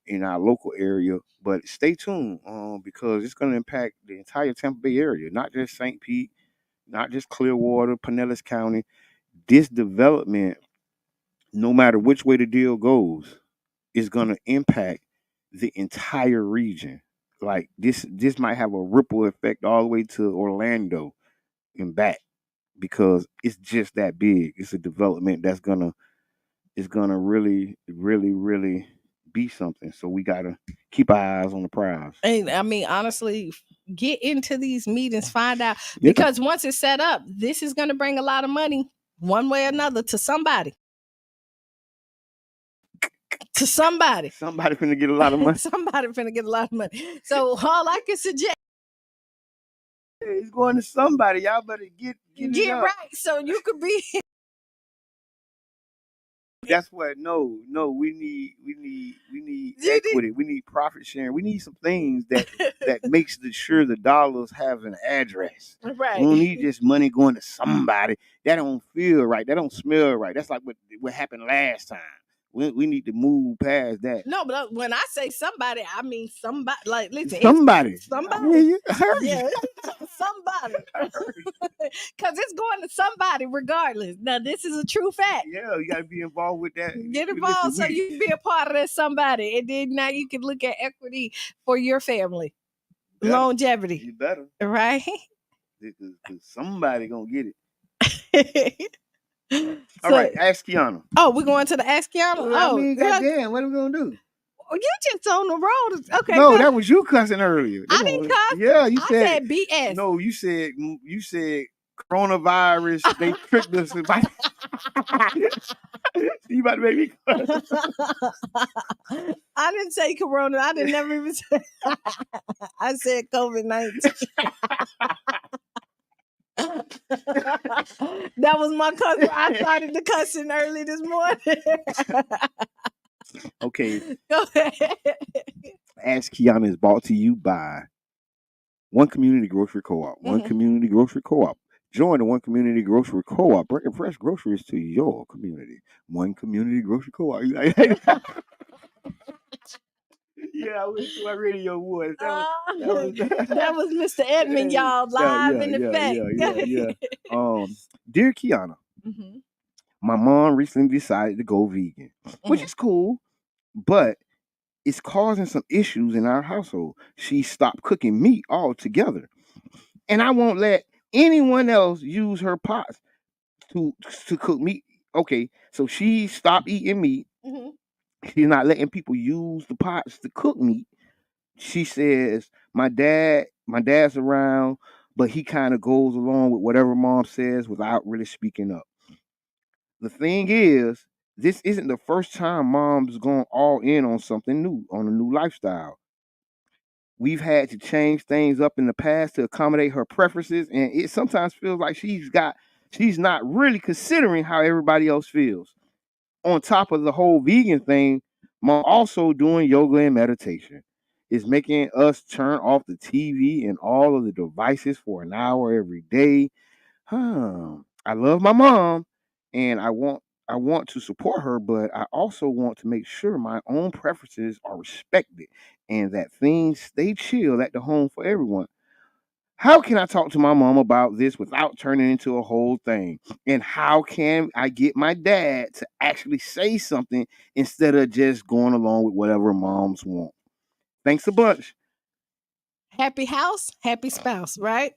in our local area. But stay tuned because it's going to impact the entire Tampa Bay area, not just St. Pete, not just Clearwater, Pinellas County. This development, no matter which way the deal goes, is going to impact the entire region. Like this might have a ripple effect all the way to Orlando and back, because it's just that big. It's a development that's gonna really, really, really be something. So we gotta keep our eyes on the prize. And I mean, honestly, get into these meetings, find out, because once it's set up, this is gonna bring a lot of money one way or another to somebody. To somebody. Somebody finna get a lot of money. Somebody finna get a lot of money. So all I can suggest, it's going to somebody. Y'all better get right, so you could be. That's what. No. We need equity. We need profit sharing. We need some things that makes sure the dollars have an address. Right. We don't need just money going to somebody. That don't feel right. That don't smell right. That's like what happened last time. We need to move past that. No, but when I say somebody, I mean somebody. Like, listen, somebody. Somebody. Yeah, somebody. Because it's going to somebody regardless. Now, this is a true fact. Yeah, you got to be involved with that. Get involved so you can be a part of that somebody. And then now you can look at equity for your family. Longevity. You better. Right? Because somebody gonna get it. All right, ask Qiana. Oh, we're going to the ask Qiana? Well, I mean, goddamn, what are we gonna do? You just on the road. Okay. No, that was you cussing earlier. I didn't cuss. Yeah, you said BS. No, you said coronavirus. They tricked us. You about to make me cuss. I didn't say corona. I didn't never even say. I said COVID-19. That was my cousin. I started the cussing early this morning. Okay. Go ahead. Ask Qiana is brought to you by One Community Grocery Co-op. One Community Grocery Co-op. Join the One Community Grocery Co-op, bringing fresh groceries to your community. One Community Grocery Co-op. Yeah, I went to my radio voice. That was Mr. Edmund, y'all, live in effect. Yeah. Dear Qiana, my mom recently decided to go vegan, which is cool, but it's causing some issues in our household. She stopped cooking meat altogether, and I won't let anyone else use her pots to cook meat. Okay, so she stopped eating meat. She's not letting people use the pots to cook meat. She says, my dad's around, but he kind of goes along with whatever mom says without really speaking up. The thing is, this isn't the first time mom's gone all in on something new, on a new lifestyle. We've had to change things up in the past to accommodate her preferences, and it sometimes feels like she's not really considering how everybody else feels. On top of the whole vegan thing, mom also doing yoga and meditation. It's making us turn off the TV and all of the devices for an hour every day. I love my mom, and I want to support her, but I also want to make sure my own preferences are respected and that things stay chill at the home for everyone. How can I talk to my mom about this without turning into a whole thing? And how can I get my dad to actually say something instead of just going along with whatever moms want? Thanks a bunch. Happy house, happy spouse, right?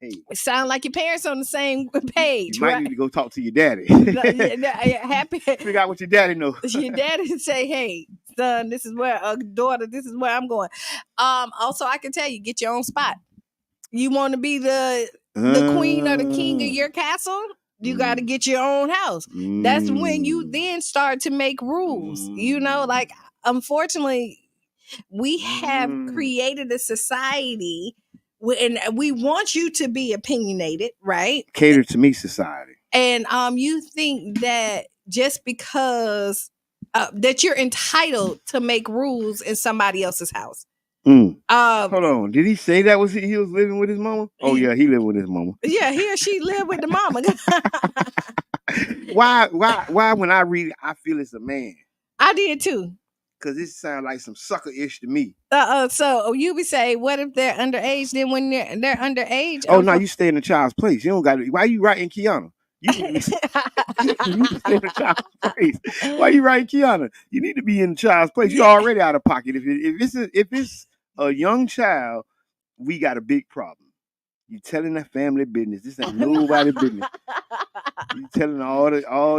Hey, it sounds like your parents on the same page. You might right? need to go talk to your daddy. Happy. Figure out what your daddy knows. Your daddy say, "Hey, son, this is where daughter, this is where I'm going." Also, I can tell you, get your own spot. You want to be the queen or the king of your castle? You got to get your own house. That's when you then start to make rules. Like, unfortunately, we have created a society and we want you to be opinionated, right? Cater to me society. And you think that just because that you're entitled to make rules in somebody else's house. Hold on. Did he say that he was living with his mama? Oh yeah, he lived with his mama. Yeah, he or she lived with the mama. Why when I read it, I feel it's a man. I did too. Because it sounds like some sucker-ish to me. So you would say, what if they're underage? Then when they're underage? Oh no, you stay in the child's place. You don't got to. Why you writing Qiana? You stay in the child's place. Why you writing Qiana? You need to be in the child's place. You're already out of pocket. If it's a young child, we got a big problem. You telling that family business. This ain't nobody business. You telling all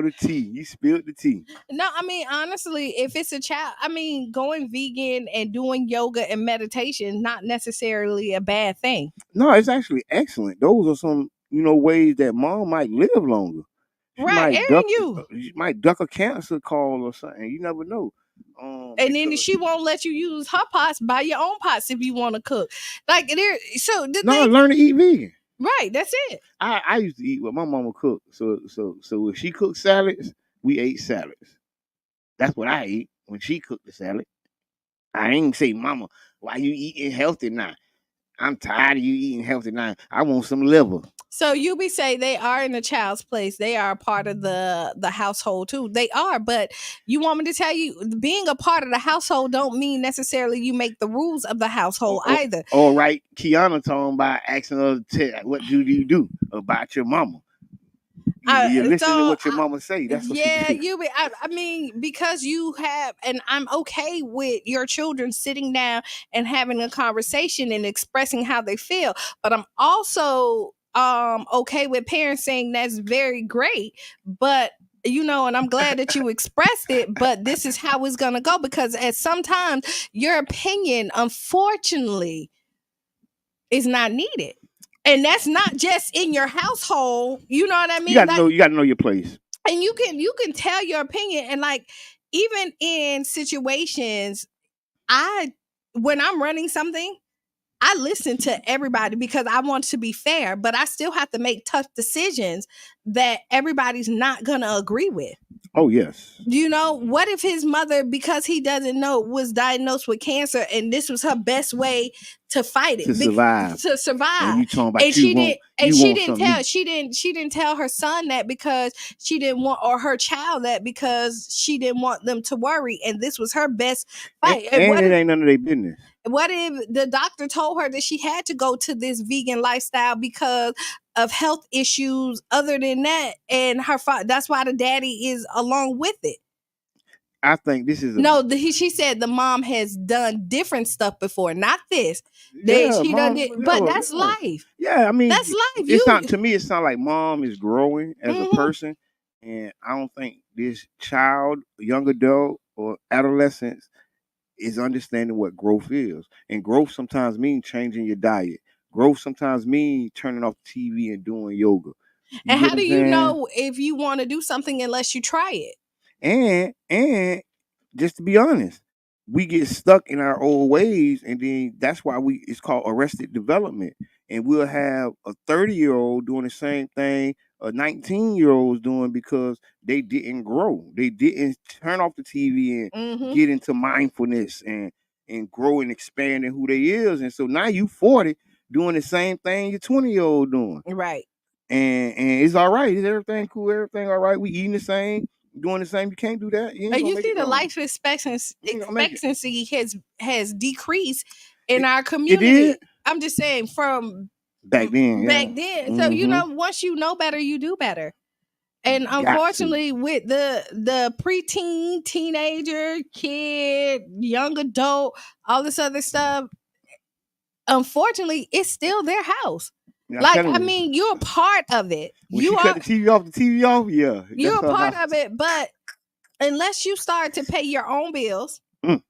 the tea. You spilled the tea. No, I mean, honestly, if it's a child, I mean, going vegan and doing yoga and meditation, not necessarily a bad thing. No, it's actually excellent. Those are some, ways that mom might live longer. She might duck a cancer call or something. You never know. And then she won't let you use her pots. Buy your own pots if you want to cook. Like learn to eat vegan. Right, that's it. I used to eat what my mama cooked. So if she cooked salads, we ate salads. That's what I ate when she cooked the salad. I ain't say, Mama, why you eating healthy now? I'm tired of you eating healthy now. I want some liver. So you be say they are in the child's place. They are a part of the household too. They are, but you want me to tell you, being a part of the household don't mean necessarily you make the rules of the household either. All right, Qiana talking about asking her, what do you do about your mama? You listen to what your mama say. That's what yeah, she do. I mean, because you have, and I'm okay with your children sitting down and having a conversation and expressing how they feel, but I'm also okay with parents saying that's very great, but and I'm glad that you expressed it, but this is how it's gonna go, because at sometimes your opinion, unfortunately, is not needed. And that's not just in your household. You know what I mean? You gotta know your place. And you can tell your opinion, and like, even in situations, when I'm running something, I listen to everybody because I want to be fair, but I still have to make tough decisions that everybody's not gonna agree with. Oh, yes. What if his mother, because he doesn't know, was diagnosed with cancer, and this was her best way to fight it, To survive. And you talking about she didn't tell her son that because she didn't want, or her child that because she didn't want them to worry, and this was her best fight. And it ain't none of their business. What if the doctor told her that she had to go to this vegan lifestyle because of health issues other than that, and her that's why the daddy is along with it? I think this is she said the mom has done different stuff before, not this. But that's life. Yeah, I mean, that's life. To me, it sounds like mom is growing as a person, and I don't think this child, young adult, or adolescent is understanding what growth is. And growth sometimes means changing your diet. Growth sometimes means turning off the TV and doing yoga. And how do you know if you want to do something unless you try it? And just to be honest, we get stuck in our old ways, and then that's why it's called arrested development. And we'll have a 30-year-old doing the same thing a 19-year-old's doing because they didn't grow. They didn't turn off the TV and get into mindfulness and grow and expand in who they is. And so now you 40 doing the same thing your 20-year-old doing. Right. And it's all right. Is everything cool? Everything all right? We eating the same, doing the same. You can't do that. You see the life expectancy has decreased in our community. It did? I'm just saying, from back then. So once you know better, you do better. And unfortunately, with the preteen, teenager, kid, young adult, all this other stuff, unfortunately, it's still their house. I mean, you're a part of it. When you cut the TV off, yeah. You're a part of it, but unless you start to pay your own bills and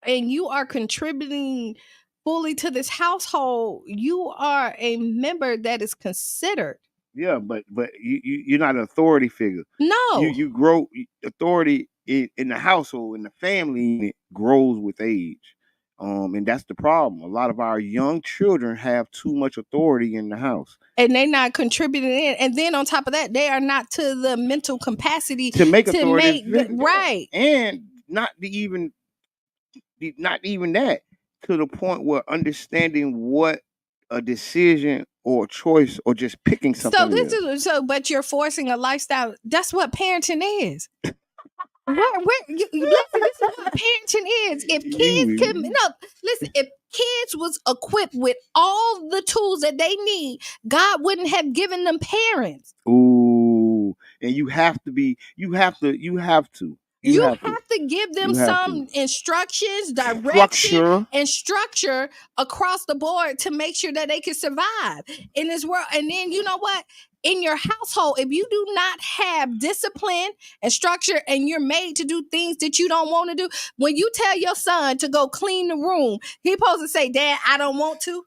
you are contributing fully to this household, you are a member that is considered. Yeah, but you're not an authority figure. No. You grow authority in the household, in the family, it grows with age. And that's the problem. A lot of our young children have too much authority in the house, and they're not contributing in. And then on top of that, they are not to the mental capacity to make authority, right, and not even that, to the point where understanding what a decision or a choice or just picking something. But you're forcing a lifestyle. That's what parenting is. Listen, this is what parenting is. If kids was equipped with all the tools that they need, God wouldn't have given them parents. Ooh, and you have to give them some instructions, direction, and structure across the board to make sure that they can survive in this world. And then you know what? In your household, if you do not have discipline and structure, and you're made to do things that you don't want to do, when you tell your son to go clean the room, he's supposed to say, "Dad, I don't want to."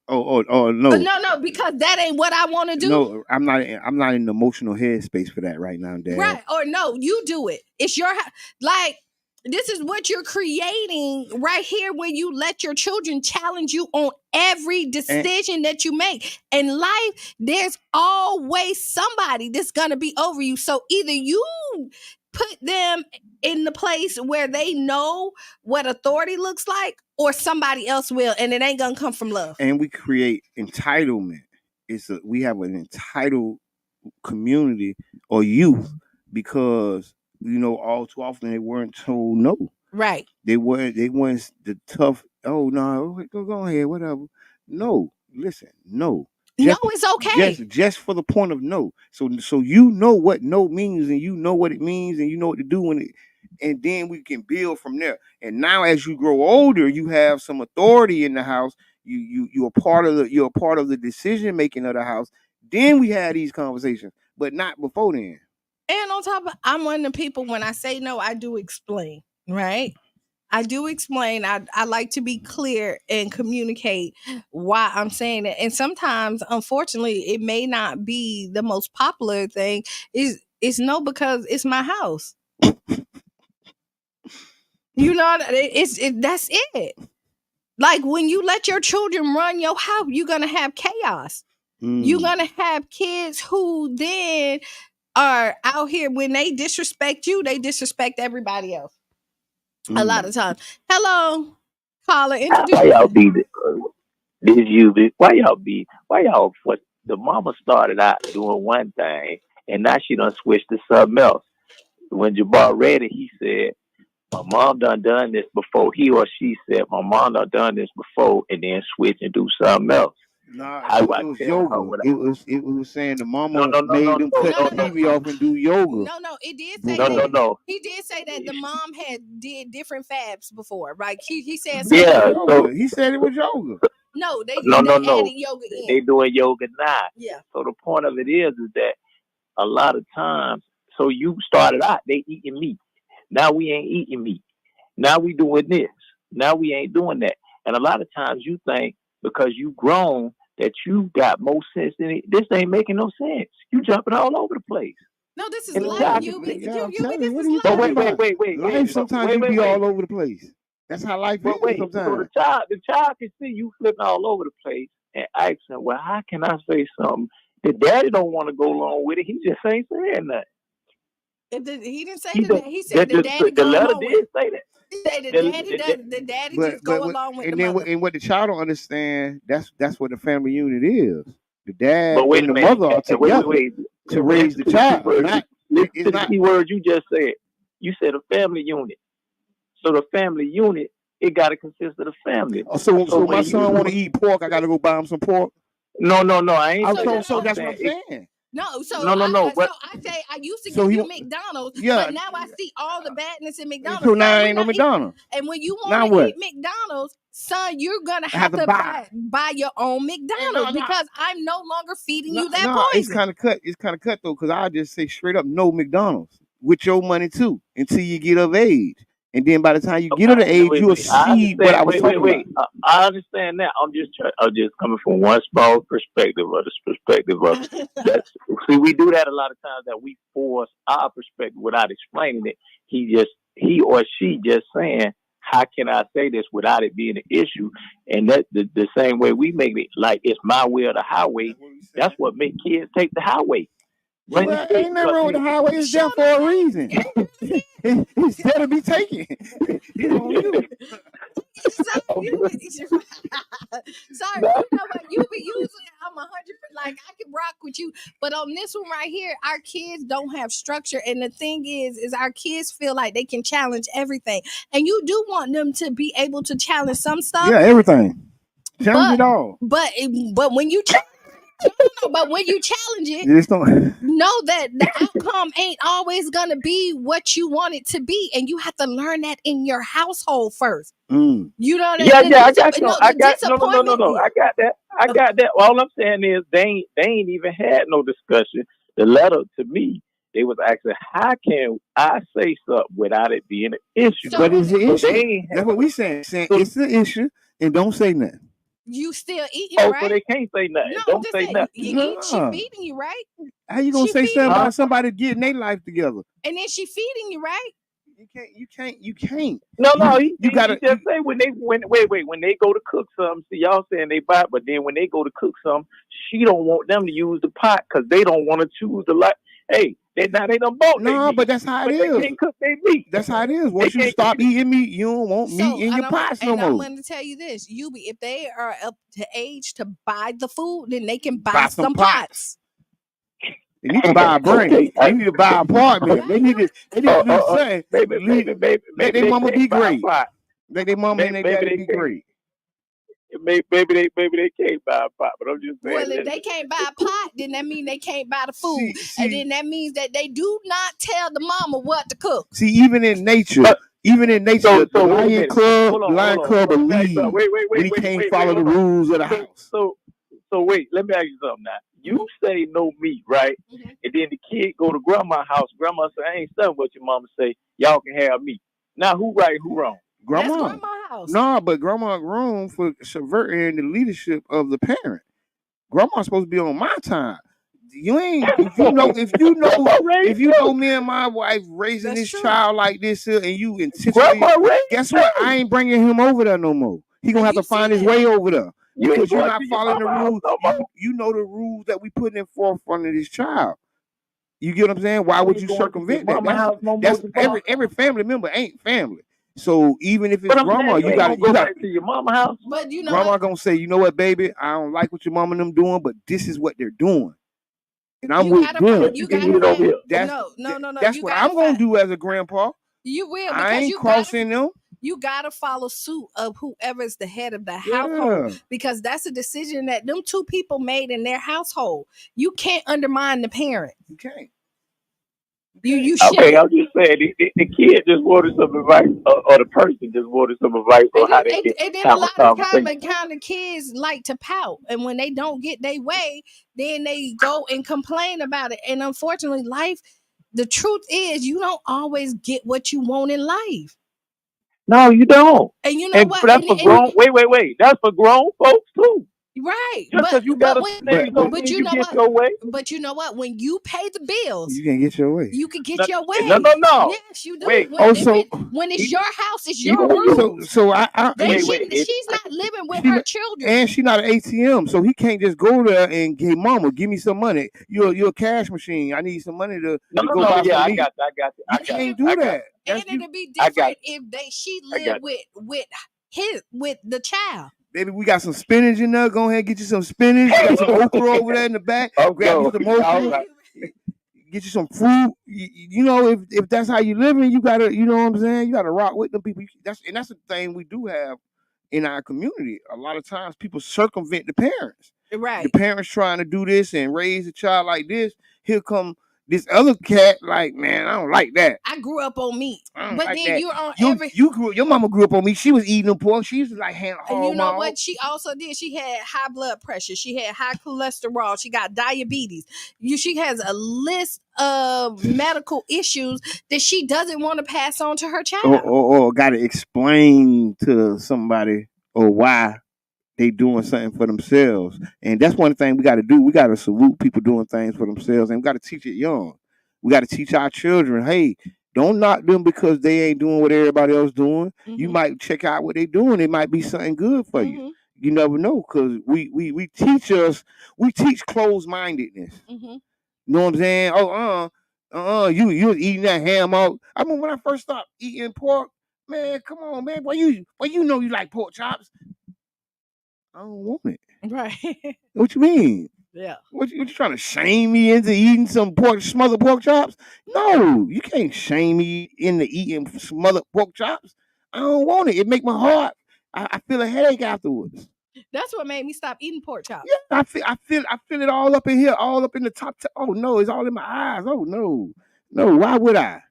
Oh no! No, because that ain't what I want to do. No, I'm not in the emotional headspace for that right now, Dad. Right? Or no, you do it. It's your this is what you're creating right here when you let your children challenge you on every decision that you make. In life, there's always somebody that's gonna be over you. So either you put them in the place where they know what authority looks like, or somebody else will, and it ain't gonna come from love. And we create entitlement. We have an entitled community or youth because all too often they weren't told no. Right. They weren't the tough. Oh no, go ahead, whatever. No, listen, no. No, it's okay. Just for the point of no. So you know what no means, and you know what it means, and you know what to do when it, and then we can build from there. And now, as you grow older, you have some authority in the house. You're a part of the decision making of the house. Then we had these conversations, but not before then. And on top of, I'm one of the people, when I say no, I do explain, right? I do explain. I like to be clear and communicate why I'm saying it. And sometimes, unfortunately, it may not be the most popular thing. It's no, because it's my house. You know, that's it. Like, when you let your children run your house, you're gonna have chaos. You're gonna have kids who then are out here, when they disrespect you, they disrespect everybody else. A lot of times. Hello, caller. Why y'all be why y'all what the mama started out doing one thing and now she done switched to something else. When Jabbar read it, he said, my mom done this before. He or she said, my mom done this before, and then switch and do something else. Nah, it was yoga. It was saying the mama made them cut the TV off and do yoga. No, it did say that. No. He did say that the mom did different fabs before, right? He said something. Yeah, so he said it was yoga. No, they added yoga in. They doing yoga now. Yeah. So the point of it is that a lot of times, so you started out, they eating meat. Now we ain't eating meat. Now we doing this. Now we ain't doing that. And a lot of times you think because you grown that you got more sense than it. This ain't making no sense. You jumping all over the place. No, this is life. Wait. Life sometimes you be all over the place. That's how life is sometimes. So the child can see you flipping all over the place and asking, well, how can I say something? The daddy don't want to go along with it. He just ain't saying nothing. He didn't say that. He said the daddy the letter did say that. He said the daddy just go along with the mother. And what the child don't understand, that's what the family unit is. The dad and the mother are together to raise the child. Listen to the key word you just said. You said a family unit. So the family unit, it got to consist of the family. So my son want to eat pork, I got to go buy him some pork? No, I ain't. So that's what I'm saying. No. So I say I used to give you McDonald's, but now I see all the badness in McDonald's. So now I ain't no McDonald's. And when you want to eat McDonald's, son, you're gonna have to buy your own McDonald's because I'm no longer feeding you that poison. It's kind of cut though, because I just say straight up no McDonald's with your money too until you get of age. And then by the time you get of the age, you'll see what I was talking about. I understand that. I'm just coming from one small perspective of that. See, we do that a lot of times, that we force our perspective without explaining it. He or she just saying, how can I say this without it being an issue? And that the same way we make it like it's my way or the highway. That's what make kids take the highway. Well, ain't nothing wrong with the highway. It's there for a reason. It's there to be taken. Sorry, you know what? You be using. I'm 100%. Like, I can rock with you, but on this one right here, our kids don't have structure, and the thing is our kids feel like they can challenge everything, and you do want them to be able to challenge some stuff. Yeah, everything. Challenge it all. But when you but when you challenge it, know that the outcome ain't always gonna be what you want it to be, and you have to learn that in your household first. You know what I mean? I got that. I got that. All I'm saying is they ain't even had no discussion. The letter to me, they was asking, how can I say something without it being an issue? But it's an issue. That's what we saying. It's an issue, and don't say nothing. You still eating, right? So they can't say nothing. No, don't say nothing. She feeding you, right? How you gonna say something about somebody getting their life together? And then she feeding you, right? You can't. No. You gotta just say when they go to cook something. See, y'all saying they buy, but then when they go to cook something, she don't want them to use the pot because they don't want to choose the light. Hey, they done bought. No, but that's how it is. They can't cook their meat. That's how it is. Once you stop eating meat, you don't want meat in your pots no more. And I'm going to tell you this: if they are up to age to buy the food, then they can buy some pots. They need to buy a brain. Okay. They need to buy an apartment. They need to do something. Baby, let their mama be great. Let their mama and their daddy be great. maybe they can't buy a pot, but I'm just saying. Well, if they can't buy a pot, then that means they can't buy the food, and then that means that they do not tell the mama what to cook. See, even in nature, the Lion Club will leave when he can't follow the rules of the house. So wait, let me ask you something now. You say no meat, right? Mm-hmm. And then the kid go to grandma's house. Grandma say, I ain't studying what your mama say. Y'all can have meat. Now, who right, who wrong? Grandma. That's grandma's house. No, but grandma wrong for subverting the leadership of the parent. Grandma's supposed to be on my time. You ain't if you know me and my wife raising this child like this and you intentionally guess what? I ain't bringing him over there no more. He gonna have to find his way over there. Because you're not following the rules. You know the rules that we put in forefront of this child. You get what I'm saying? Why would you circumvent that? That's every family member ain't family. So even if it's grandma, you got go back to your mama house. But you know, grandma gonna say, you know what, baby, I don't like what your mama and them doing, but this is what they're doing, and I'm with them. That's what I'm gonna do as a grandpa. You will. I ain't crossing them. You gotta follow suit of whoever is the head of the household because that's a decision that them two people made in their household. You can't undermine the parent. You can't. You should. Okay, I'm just saying the kid just wanted some advice, or the person just wanted some advice on how they can have a conversation. And kind of kids like to pout, and when they don't get their way, then they go and complain about it. And unfortunately, the truth is, you don't always get what you want in life. No, you don't. And you know what? That's for grown. Wait. That's for grown folks too. Right. Just because you got but you know what? Your way. But you know what? When you pay the bills, you can get your way. You can get your way. No. Yes, you do. Wait. When it's your house, it's your room. So she's not living with her children, and she's not an ATM, so he can't just go there and give mama, give me some money. You're a cash machine. I need some money to go buy some meat. I got you. You can't do that. And it'll be different if she lived with the child. Baby, we got some spinach in there. Go ahead and get you some spinach. We got some okra over there in the back. Grab you some okra. Get you some fruit. You know, if that's how you living, you gotta, you know what I'm saying? You gotta rock with them people. That's the thing we do have in our community. A lot of times people circumvent the parents. Right. The parents trying to do this and raise a child like this. Here come this other cat, like, man, I don't like that. I grew up on meat, but like then that. You're on your mama grew up on meat. She was eating the pork. She used to like hand. And you know what? She also did. She had high blood pressure. She had high cholesterol. She got diabetes. She has a list of medical issues that she doesn't want to pass on to her child. Or got to explain to somebody or why they doing something for themselves. And that's one thing we got to do. We got to salute people doing things for themselves, and we got to teach it young. We got to teach our children, hey, don't knock them because they ain't doing what everybody else doing. Mm-hmm. You might check out what they doing. It might be something good for you. You never know, because we teach closed-mindedness. Mm-hmm. You know what I'm saying? You was eating that ham out. I mean, when I first started eating pork, man, come on, man. Well, you know you like pork chops. I don't want it. Right. What you mean? Yeah. What you trying to shame me into eating some smothered pork chops? No, you can't shame me into eating smothered pork chops. I don't want it. It make my heart. I feel a headache afterwards. That's what made me stop eating pork chops. Yeah, I feel it all up in here, all up in the top. Oh no, it's all in my eyes. Oh no. Why would I?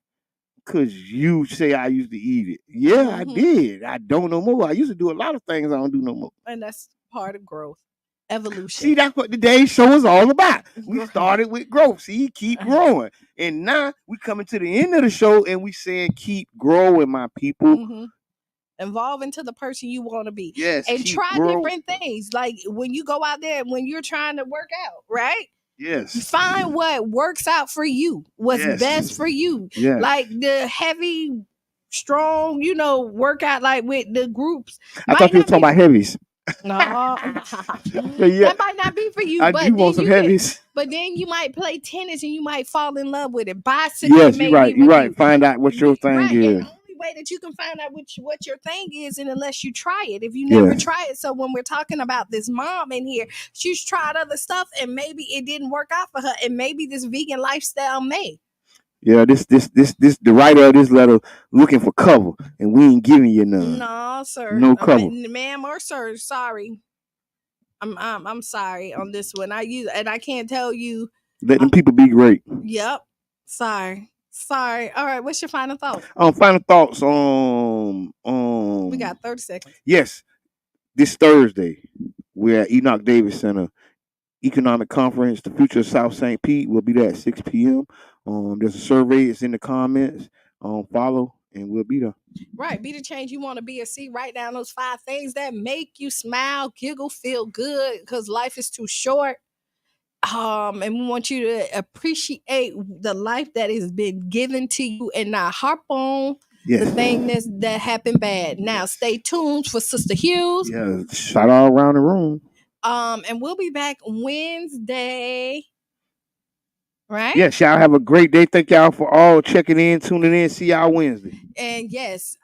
Because you say I used to eat it. Yeah, I did. I don't no more. I used to do a lot of things I don't do no more. And that's part of growth, evolution. See, that's what today's show is all about. We started with growth. See, keep growing. And now we coming to the end of the show and we saying keep growing, my people. Mm-hmm. Evolve into the person you want to be. Yes. And try different things. Like when you go out there, when you're trying to work out, right? Yes. Find what works out for you, what's best for you. Yes. Like the heavy, strong, workout like with the groups. I thought you were talking about heavies. No. That might not be for you. I do want some heavies. But then you might play tennis and you might fall in love with it. Bicycle. Yes, you're right. You're right. Find out what your thing is. And the only way that you can find out what your thing is, and unless you try it, if you never try it. So when we're talking about this mom in here, she's tried other stuff and maybe it didn't work out for her, and maybe this vegan lifestyle may. Yeah, this the writer of this letter looking for cover, and we ain't giving you none. No, sir. No cover, ma'am or sir. Sorry, I'm sorry on this one. I can't tell you. Let them people be great. Yep. Sorry. All right. What's your final thought? Final thoughts. We got 30 seconds. Yes, this Thursday we're at Enoch Davis Center Economic Conference. The Future of South St. Pete will be there at 6 p.m. There's a survey. It's in the comments. Follow, and we'll be there. Right. Be the change you want to be. Write down those 5 things that make you smile, giggle, feel good, because life is too short. And we want you to appreciate the life that has been given to you and not harp on the thing that happened bad. Now, stay tuned for Sister Hughes. Yeah, shout out around the room. And we'll be back Wednesday. Right? Yes, y'all have a great day. Thank y'all for all checking in, tuning in. See y'all Wednesday. And yes,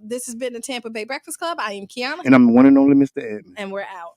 this has been the Tampa Bay Breakfast Club. I am Qiana. And I'm the one and only Mr. Edmund. And we're out.